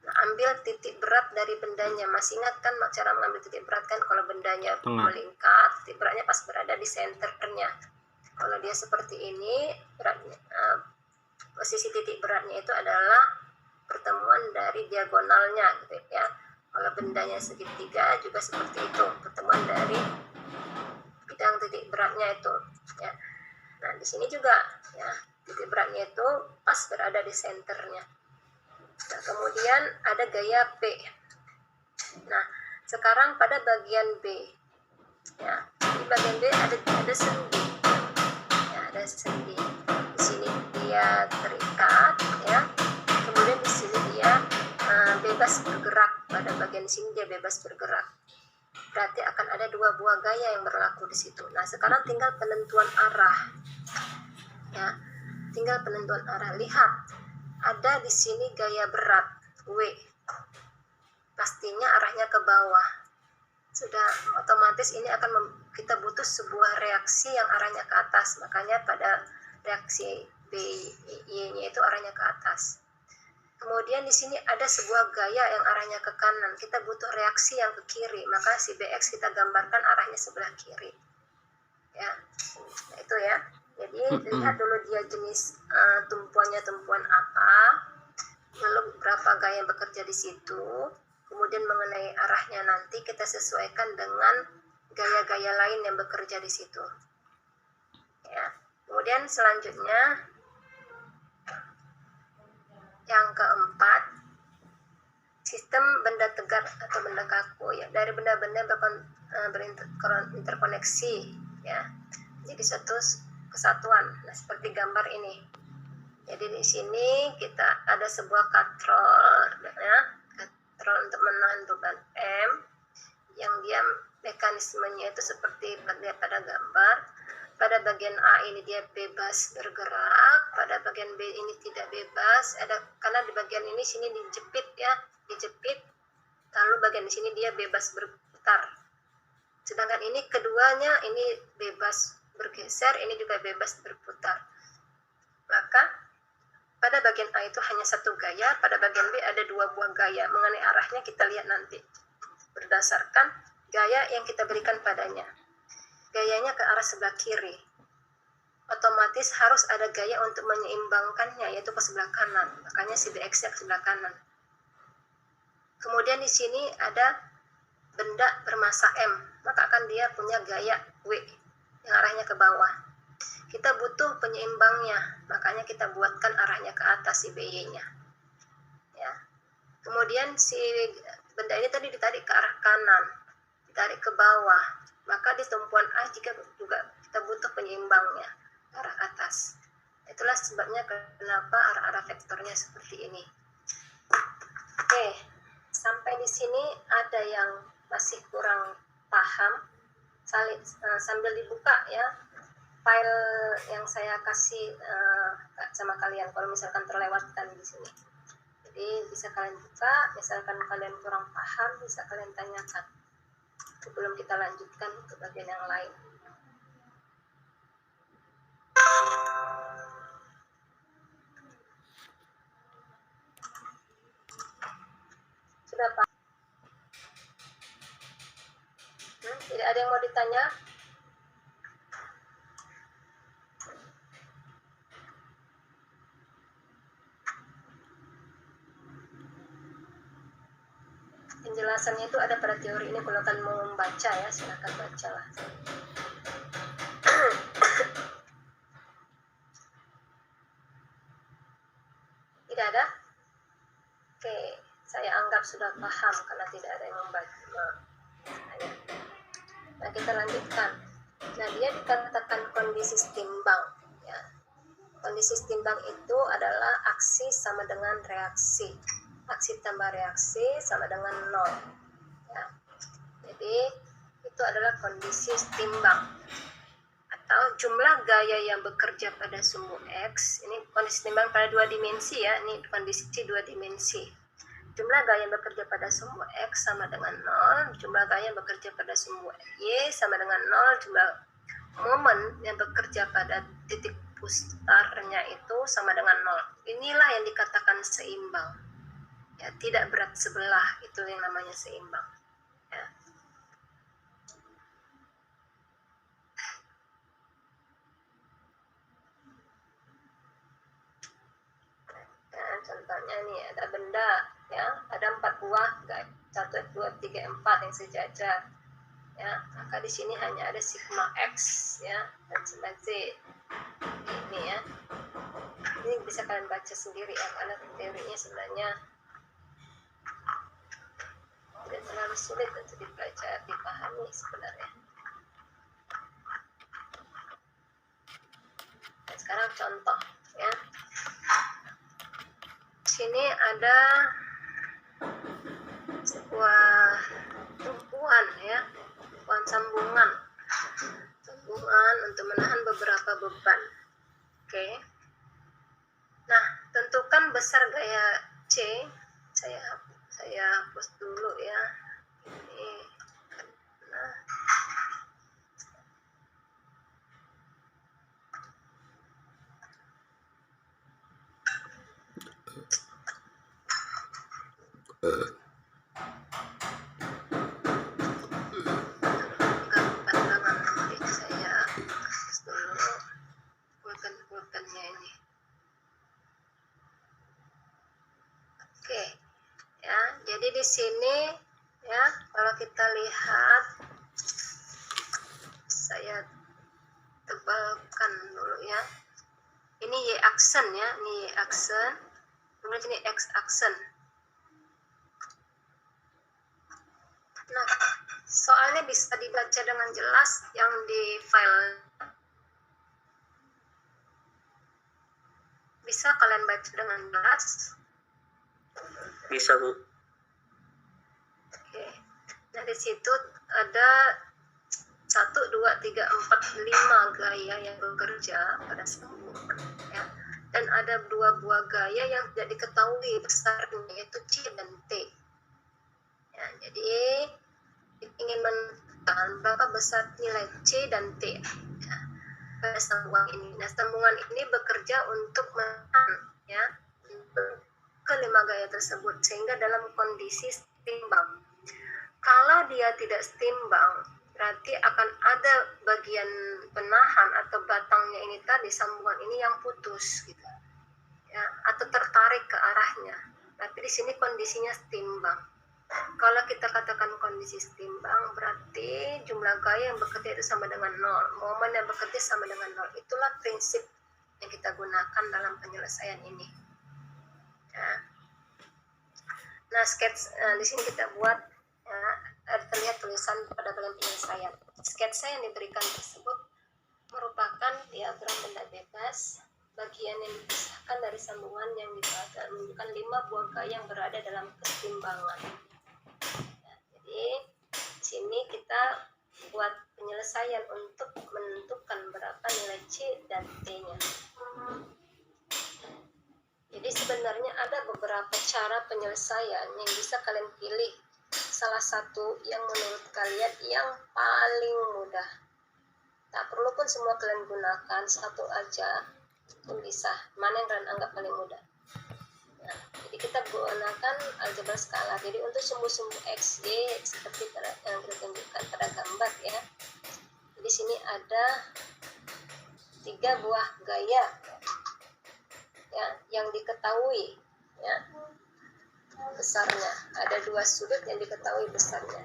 Nah, ambil titik berat dari bendanya. Masih ingat kan cara mengambil titik berat kan? Kalau bendanya melingkar, titik beratnya pas berada di senternya. Kalau dia seperti ini, beratnya, posisi titik beratnya itu adalah pertemuan dari diagonalnya gitu ya. Kalau bendanya segitiga juga seperti itu, pertemuan dari bidang titik beratnya itu ya. Nah, di sini juga ya, titik beratnya itu pas berada di senternya. Nah, kemudian ada gaya P. Nah, sekarang pada bagian B, ya, di bagian B ada sendi, ya, ada sendi. Di sini dia terikat, ya. Kemudian di sini dia bebas bergerak. Pada bagian sini dia bebas bergerak. Berarti akan ada dua buah gaya yang berlaku di situ. Nah, sekarang tinggal penentuan arah, ya. Tinggal penentuan arah. Lihat, ada di sini gaya berat W. Pastinya arahnya ke bawah. Sudah otomatis ini akan kita butuh sebuah reaksi yang arahnya ke atas. Makanya pada reaksi BY-nya itu arahnya ke atas. Kemudian di sini ada sebuah gaya yang arahnya ke kanan. Kita butuh reaksi yang ke kiri. Maka si BX kita gambarkan arahnya sebelah kiri. Ya, nah, itu ya. Jadi lihat dulu dia jenis tumpuannya tumpuan apa, lalu berapa gaya yang bekerja di situ. Kemudian mengenai arahnya nanti kita sesuaikan dengan gaya-gaya lain yang bekerja di situ. Ya. Kemudian selanjutnya yang keempat, sistem benda tegar atau benda kaku, ya, dari benda-benda berinterkoneksi, ya. Jadi satu kesatuan. Nah, seperti gambar ini. Jadi di sini kita ada sebuah katrol, ya, katrol untuk menahan beban M, yang dia mekanismenya itu seperti pada gambar. Pada bagian A ini dia bebas bergerak, pada bagian B ini tidak bebas. Karena di bagian ini sini dijepit, ya, dijepit. Lalu bagian di sini dia bebas berputar. Sedangkan ini keduanya ini bebas bergeser, ini juga bebas berputar. Maka pada bagian A itu hanya satu gaya, pada bagian B ada dua buah gaya. Mengenai arahnya kita lihat nanti berdasarkan gaya yang kita berikan padanya. Gayanya ke arah sebelah kiri, otomatis harus ada gaya untuk menyeimbangkannya, yaitu ke sebelah kanan. Makanya si BX-nya ke sebelah kanan. Kemudian di sini ada benda bermassa M, maka akan dia punya gaya W yang arahnya ke bawah. Kita butuh penyeimbangnya, makanya kita buatkan arahnya ke atas si BY-nya. Ya. Kemudian si benda ini tadi ditarik ke arah kanan, ditarik ke bawah. Maka di tumpuan A juga kita butuh penyeimbangnya ke arah atas. Itulah sebabnya kenapa arah-arah vektornya seperti ini. Oke, sampai di sini ada yang masih kurang paham, sambil dibuka, ya, file yang saya kasih sama kalian kalau misalkan terlewatkan di sini. Jadi bisa kalian buka, misalkan kalian kurang paham bisa kalian tanyakan sebelum kita lanjutkan ke bagian yang lain. Sudah paham? Tidak ada yang mau ditanya? Penjelasannya itu ada pada teori ini. Kalau kalian mau membaca, ya, silakan bacalah. Tidak ada? Oke, saya anggap sudah paham karena tidak ada yang membaca. Nah, kita lanjutkan. Nah, dia dikatakan kondisi setimbang, ya. Kondisi setimbang itu adalah aksi sama dengan reaksi. Aksi tambah reaksi sama dengan 0. Ya. Jadi itu adalah kondisi setimbang atau jumlah gaya yang bekerja pada sumbu X. Ini kondisi setimbang pada dua dimensi, ya. Ini kondisi dua dimensi. Jumlah gaya yang bekerja pada sumbu X sama dengan 0, jumlah gaya yang bekerja pada sumbu Y sama dengan 0, jumlah momen yang bekerja pada titik pusarnya itu sama dengan 0. Inilah yang dikatakan seimbang. Ya, tidak berat sebelah, itu yang namanya seimbang. Ya. Nah, contohnya nih ada benda, ya, ada 4 buah, 1, 2, 3, 4 yang sejajar. Ya, maka di sini hanya ada sigma X, ya, dan sigma Z. Ini, ya. Ini bisa kalian baca sendiri ya, karena teorinya sebenarnya tidak terlalu sulit untuk dibaca, dipahami sebenarnya. Dan sekarang contoh ya. Sini ada sebuah tumpuan ya, tumpuan sambungan untuk menahan beberapa beban. Oke. Nah, tentukan besar gaya C. Saya hapus dulu ya. Ini. Nah. Oke, ya. Jadi di sini ya, kalau kita lihat, saya tebalkan dulu ya. Ini Y aksen ya, ini Y aksen, kemudian ini X aksen. Nah, soalnya bisa dibaca dengan jelas yang di file. Bisa kalian baca dengan jelas? Bisa, Bu. Oke. Nah, di situ ada 1, 2, 3, 4, 5 gaya yang bekerja pada sambungan ya. Dan ada 2 buah gaya yang tidak diketahui besarnya, yaitu C dan T. Ya, jadi ingin menentukan berapa besar nilai C dan T ya, pada sambungan ini. Nah, sambungan ini bekerja untuk menahan ya kelima gaya tersebut sehingga dalam kondisi setimbang. Kalau dia tidak setimbang, berarti akan ada bagian penahan atau batangnya ini tadi, sambungan ini yang putus gitu ya, atau tertarik ke arahnya. Tapi di sini kondisinya setimbang. Kalau kita katakan kondisi setimbang, berarti jumlah gaya yang bekerja itu sama dengan 0, momen yang bekerja sama dengan 0. Itulah prinsip yang kita gunakan dalam penyelesaian ini ya. Nah, di sini kita buat ya, terlihat tulisan pada bagian penyelesaian. Sketsa yang diberikan tersebut merupakan diagram benda bebas, bagian yang dipisahkan dari sambungan yang dibaca menunjukkan 5 buah gaya yang berada dalam keseimbangan. Ya, jadi di sini kita buat penyelesaian untuk menentukan berapa nilai C dan T-nya. Jadi sebenarnya ada beberapa cara penyelesaian yang bisa kalian pilih salah satu yang menurut kalian yang paling mudah. Tak perlu pun semua kalian gunakan, satu aja pun bisa. Mana yang kalian anggap paling mudah. Nah, jadi kita gunakan aljabar skala. Jadi untuk sumbu-sumbu X, Y seperti yang kita tunjukkan pada gambar ya. Di sini ada 3 buah gaya ya, yang diketahui ya besarnya. Ada 2 sudut yang diketahui besarnya.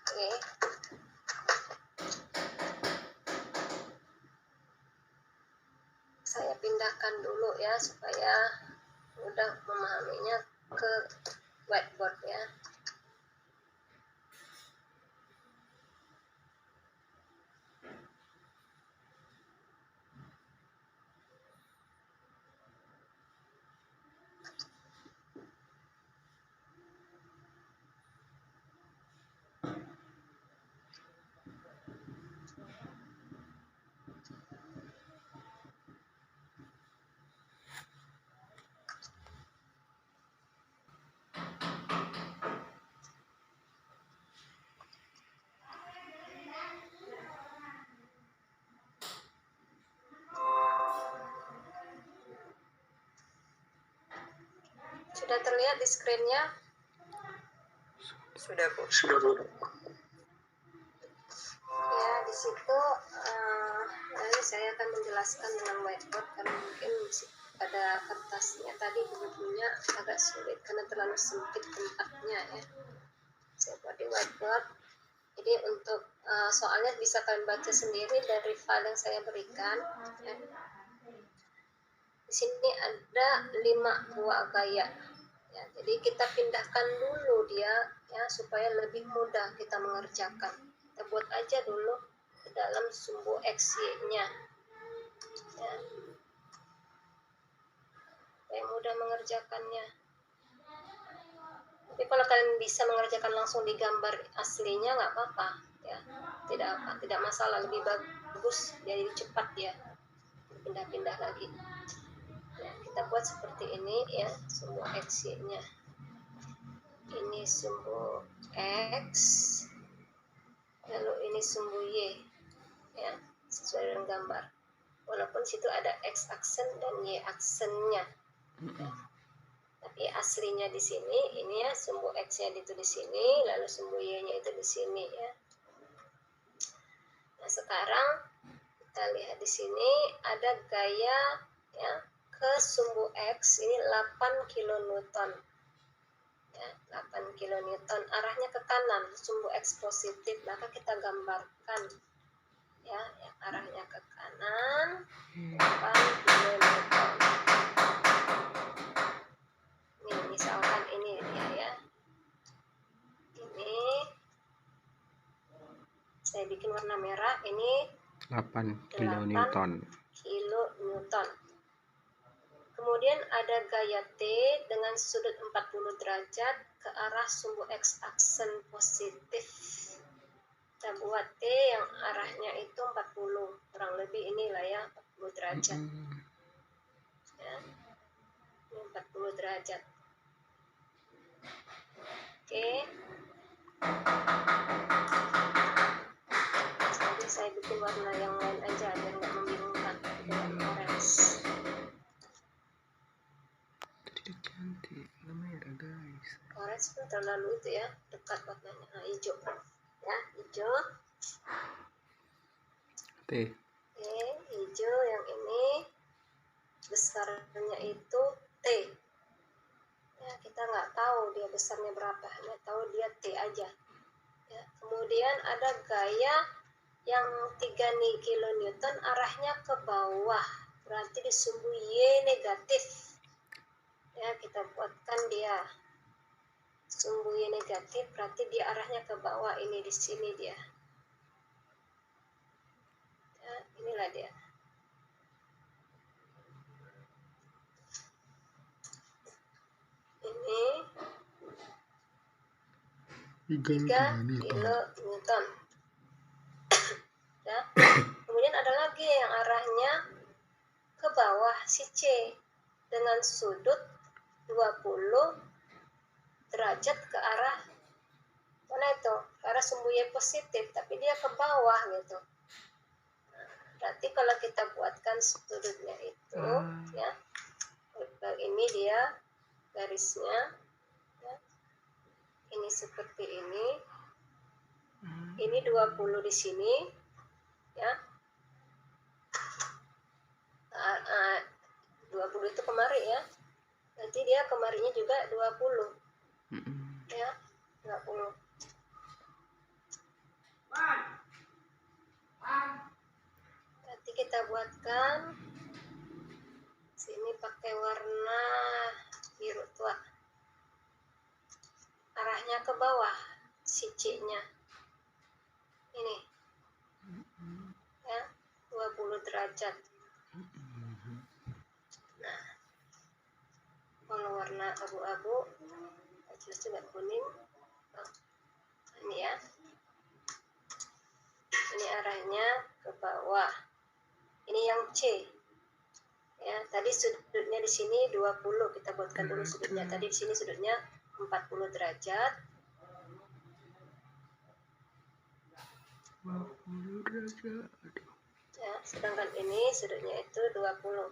Oke. Saya pindahkan dulu ya supaya mudah memahaminya ke whiteboard ya. Sudah terlihat di screen-nya? Sudah, Bu. Sudah, Bu. Ya, di situ nanti saya akan menjelaskan dengan whiteboard karena mungkin pada kertasnya tadi bukunya agak sulit karena terlalu sempit tempatnya ya. Saya buat di whiteboard. Jadi untuk soalnya bisa kalian baca sendiri dari file yang saya berikan ya. Di sini ada 5 buah gaya ya, jadi kita pindahkan dulu dia ya supaya lebih mudah kita mengerjakan. Kita buat aja dulu ke dalam sumbu XY-nya ya, supaya mudah mengerjakannya. Tapi kalau kalian bisa mengerjakan langsung di gambar aslinya nggak apa-apa ya, tidak masalah, lebih bagus jadi cepat ya, pindah-pindah lagi ya. Kita buat seperti ini ya, sumbu XY-nya. Ini sumbu X, lalu ini sumbu Y ya, sesuai dengan gambar, walaupun situ ada X aksen dan Y aksennya ya. Tapi aslinya di sini ini ya, sumbu X-nya itu di sini, lalu sumbu Y-nya itu di sini ya. Nah, sekarang kita lihat di sini ada gaya ya ke sumbu X ini 8 kilonewton. Ya, 8 kilonewton arahnya ke kanan, sumbu X positif, maka kita gambarkan ya, yang arahnya ke kanan 8 kilonewton. Nih, misalkan ini dia ya. Ini saya bikin warna merah, ini 8 kilonewton. kilonewton. Kemudian ada gaya T dengan sudut 40 derajat ke arah sumbu X aksen positif. Kita buat T yang arahnya itu 40, kurang lebih inilah ya, 40 derajat. Ya, ini 40 derajat. Oke. Jadi saya bikin warna yang lain aja biar nggak membingungkan dengan orange. Cantik, merah guys. Orange pun terlalu itu ya, dekat warnanya. Nah, hijau ya, hijau. T. Oke, hijau yang ini besarnya itu T ya, kita nggak tahu dia besarnya berapa, hanya tahu dia T aja ya. Kemudian ada gaya yang 3 kilonewton arahnya ke bawah, berarti di sumbu Y negatif ya. Kita buatkan dia sumbu Y negatif, berarti dia arahnya ke bawah, ini di sini dia ya, inilah dia. Ini 3 kilonewton ya. Kemudian ada lagi yang arahnya ke bawah, si C, dengan sudut 20 derajat ke arah mana itu? Ke arah sumbu Y positif, tapi dia ke bawah gitu. Nah, berarti kalau kita buatkan sudutnya itu ya, ini dia garisnya ya. Ini seperti ini. Ini 20 di sini ya. 20 itu kemari ya. Nanti dia kemarinya juga 20. Ya, 20. Nanti kita buatkan sini pakai warna biru tua. Arahnya ke bawah si C-nya. Ini. Ya, 20 derajat. Nah, kalau warna abu-abu, jelas juga kuning. Oh, ini ya. Ini arahnya ke bawah. Ini yang C. Ya, tadi sudutnya di sini 20, kita buatkan dulu sudutnya. Tadi di sini sudutnya 40 derajat. 20 derajat. Ya, sedangkan ini sudutnya itu 20.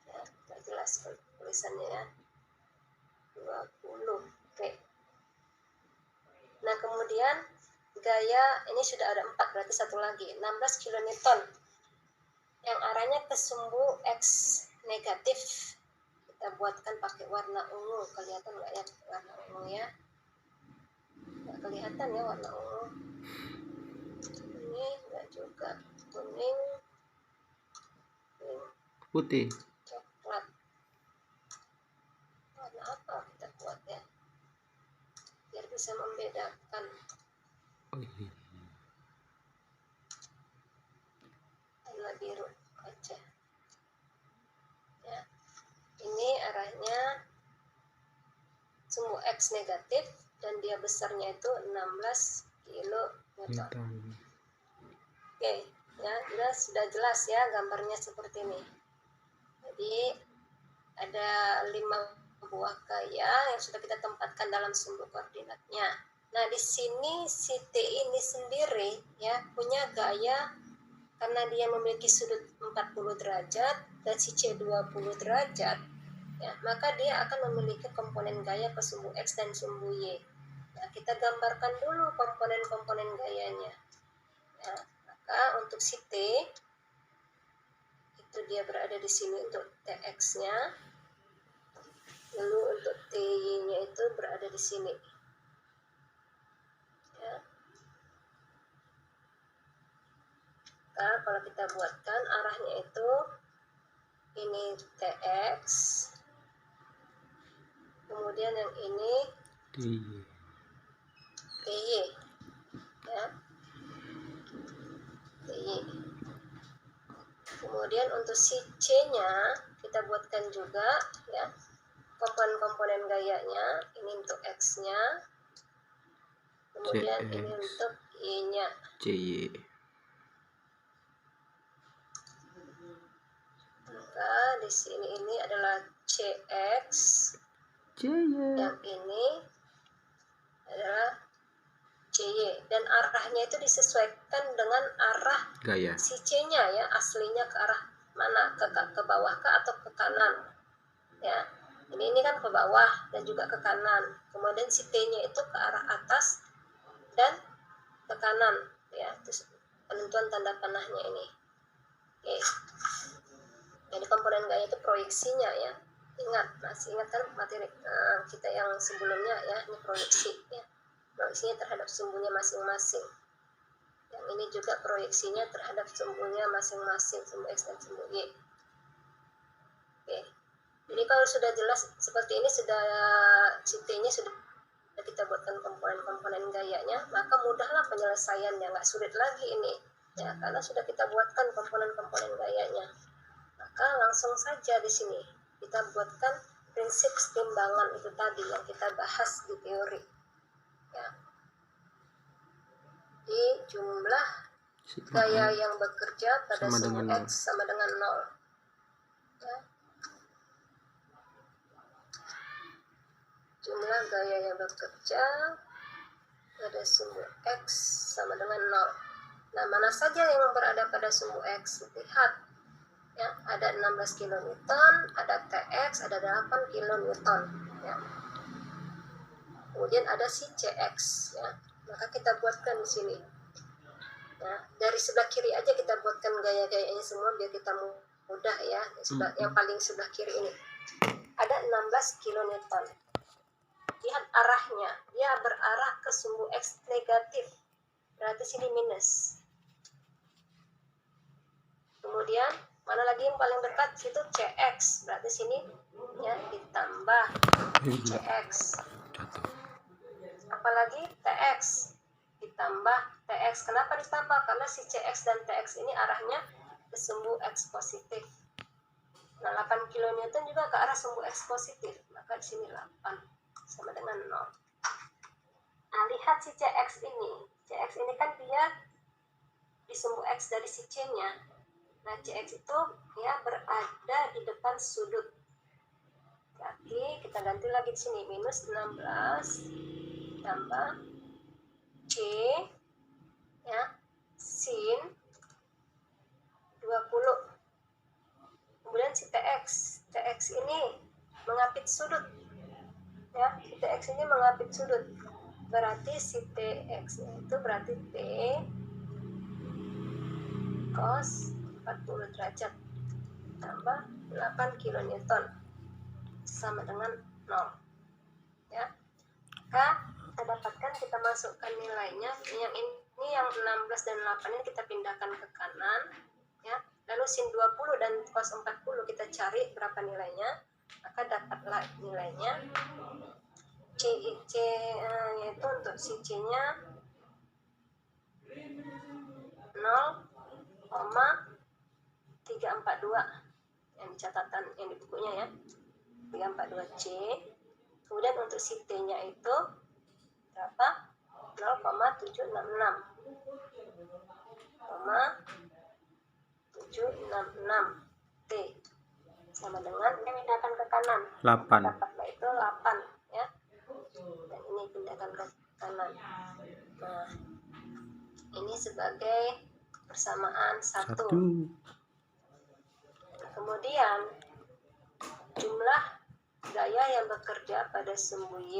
Ya, tidak jelas tulisannya ya. 20. Oke. Nah, kemudian gaya ini sudah ada 4, berarti satu lagi 16 kilonewton yang arahnya ke sumbu X negatif. Kita buatkan pakai warna ungu. Kelihatan nggak ya warna ungu ya? Nggak kelihatan ya warna ungu. Ini nggak juga. Kuning, Putih. coklat. Warna apa kita buat ya? Biar bisa membedakan. Oh iya. Warna biru aja. Ya. Ini arahnya sumbu X negatif dan dia besarnya itu 16 kN. Oke, ya sudah jelas ya gambarnya seperti ini. Jadi ada 5 buah gaya yang sudah kita tempatkan dalam sumbu koordinatnya. Nah, di sini si T ini sendiri ya punya gaya karena dia memiliki sudut 40 derajat dan si C 20 derajat. Ya, maka dia akan memiliki komponen gaya ke sumbu X dan sumbu Y. Nah, kita gambarkan dulu komponen-komponen gayanya. Ya, maka untuk si T itu dia berada di sini untuk TX-nya. Lalu untuk TY-nya itu berada di sini. Ya. Nah, kalau kita buatkan arahnya itu ini TX, kemudian yang ini TY, ya, TY. Kemudian untuk si C-nya kita buatkan juga, ya, komponen-komponen gayanya. Ini untuk X-nya, kemudian CX. ini untuk Y-nya. CY. Maka di sini ini adalah CX, yang ini adalah CY, dan arahnya itu disesuaikan dengan arah Gaya. si C-nya ya, aslinya ke arah mana, ke bawah kah atau ke kanan ya. Ini kan ke bawah dan juga ke kanan, kemudian si T-nya itu ke arah atas dan ke kanan ya. Terus penentuan tanda panahnya ini. Oke. Jadi komponen gaya itu proyeksinya ya. Masih ingat kan materi kita yang sebelumnya ya, ini proyeksi ya. Proyeksinya terhadap sumbunya masing-masing. Yang ini juga proyeksinya terhadap sumbunya masing-masing, sumbu X dan sumbu Y. Oke. Jadi kalau sudah jelas seperti ini, sudah CT-nya sudah kita buatkan komponen-komponen gayanya, maka mudahlah penyelesaiannya, nggak sulit lagi ini ya, karena sudah kita buatkan komponen-komponen gayanya. Maka langsung saja di sini kita buatkan prinsip setimbangan itu tadi yang kita bahas di teori ya. Di jumlah gaya yang bekerja pada sumbu X sama dengan 0 ya. Jumlah gaya yang bekerja pada sumbu X sama dengan 0. Nah, mana saja yang berada pada sumbu X? Lihat ya, ada 16 kN, ada TX, ada 8 kN ya. Kemudian ada si CX ya. Maka kita buatkan di sini. Ya, dari sebelah kiri aja kita buatkan gaya-gayanya semua biar kita mudah ya. Yang paling sebelah kiri ini. Ada 16 kN. Lihat arahnya, dia berarah ke sumbu X negatif. Berarti sini minus. Kemudian mana lagi yang paling dekat? Situ CX. Berarti sini ya ditambah CX. Apalagi TX ditambah TX. Kenapa ditambah? Karena si CX dan TX ini arahnya ke sumbu X positif. Nah, 8 kN juga ke arah sumbu X positif. Maka di sini 8 sama dengan 0. Nah, lihat si CX ini. CX ini kan dia di sumbu X dari si C-nya. Nah, CX itu ya berada di depan sudut. Berarti kita ganti lagi di sini, minus 16 tambah C ya sin 20. Kemudian si TX ini mengapit sudut ya, si TX ini mengapit sudut. Berarti si TX itu berarti T cos 40 derajat tambah 8 kilonewton sama dengan 0 ya. Maka kita dapatkan, kita masukkan nilainya. Yang ini yang 16 dan 8 ini kita pindahkan ke kanan ya. Lalu sin 20 dan cos 40 kita cari berapa nilainya, maka dapatlah nilainya yaitu untuk si C nya 0,342 yang di catatan, yang di bukunya ya, 342 C. Kemudian untuk si T nya itu berapa? 0,766 T sama dengan, kita pindahkan ke kanan, 8. dapatlah itu 8 ya, dan ini pindahkan ke kanan. Nah, ini sebagai persamaan 1. 1. Kemudian jumlah gaya yang bekerja pada sumbu Y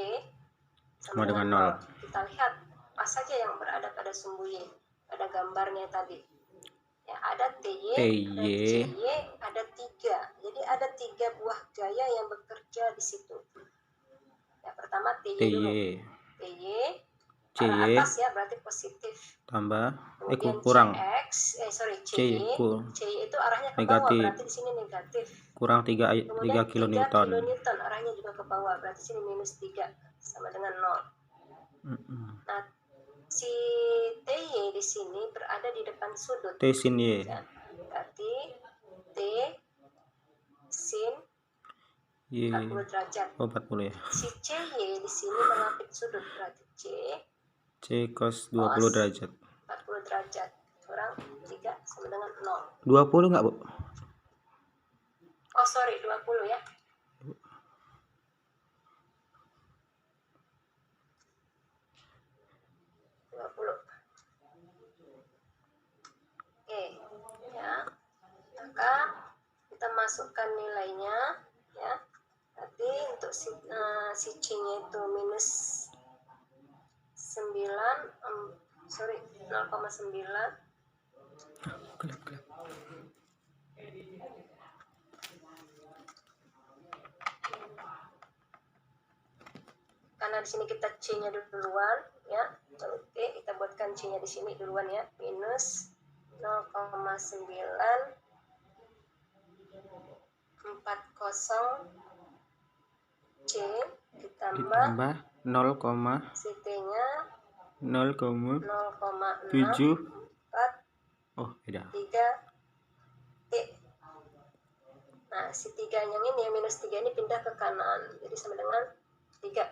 Sama dengan 0. Kita lihat apa saja yang berada pada sumbu Y pada gambarnya tadi ya. Ada TY, ada CY, ada 3. Jadi ada 3 buah gaya yang bekerja di situ ya. Pertama TY dulu, TY CY atas ya, berarti positif, tambah kemudian kurang CY itu arahnya ke bawah, negatif, berarti di sini negatif, kurang 3 kemudian 3 kilonewton. kilonewton arahnya juga ke bawah, berarti sini minus 3 sama dengan 0. Nah, si TY di sini berada di depan sudut T sin Y ya. Berarti T sin Y 40 derajat. 40 ya. Si CY di sini mengapit sudut, berarti C cos 20 derajat. 40 derajat kurang 3 sama dengan 0. 20 enggak, Bu? Oh sorry, 20 ya. Oke ya, maka kita masukkan nilainya ya. Berarti untuk si C nya itu minus 0,9. Karena di sini kita C nya duluan ya. Oke, kita buatkan C nya di sini duluan ya, minus 0,940 C ditambah 0, si T nya 0,7. 0,643 Oh, beda. T. Nah, si 3 yang ini, yang minus 3 ini pindah ke kanan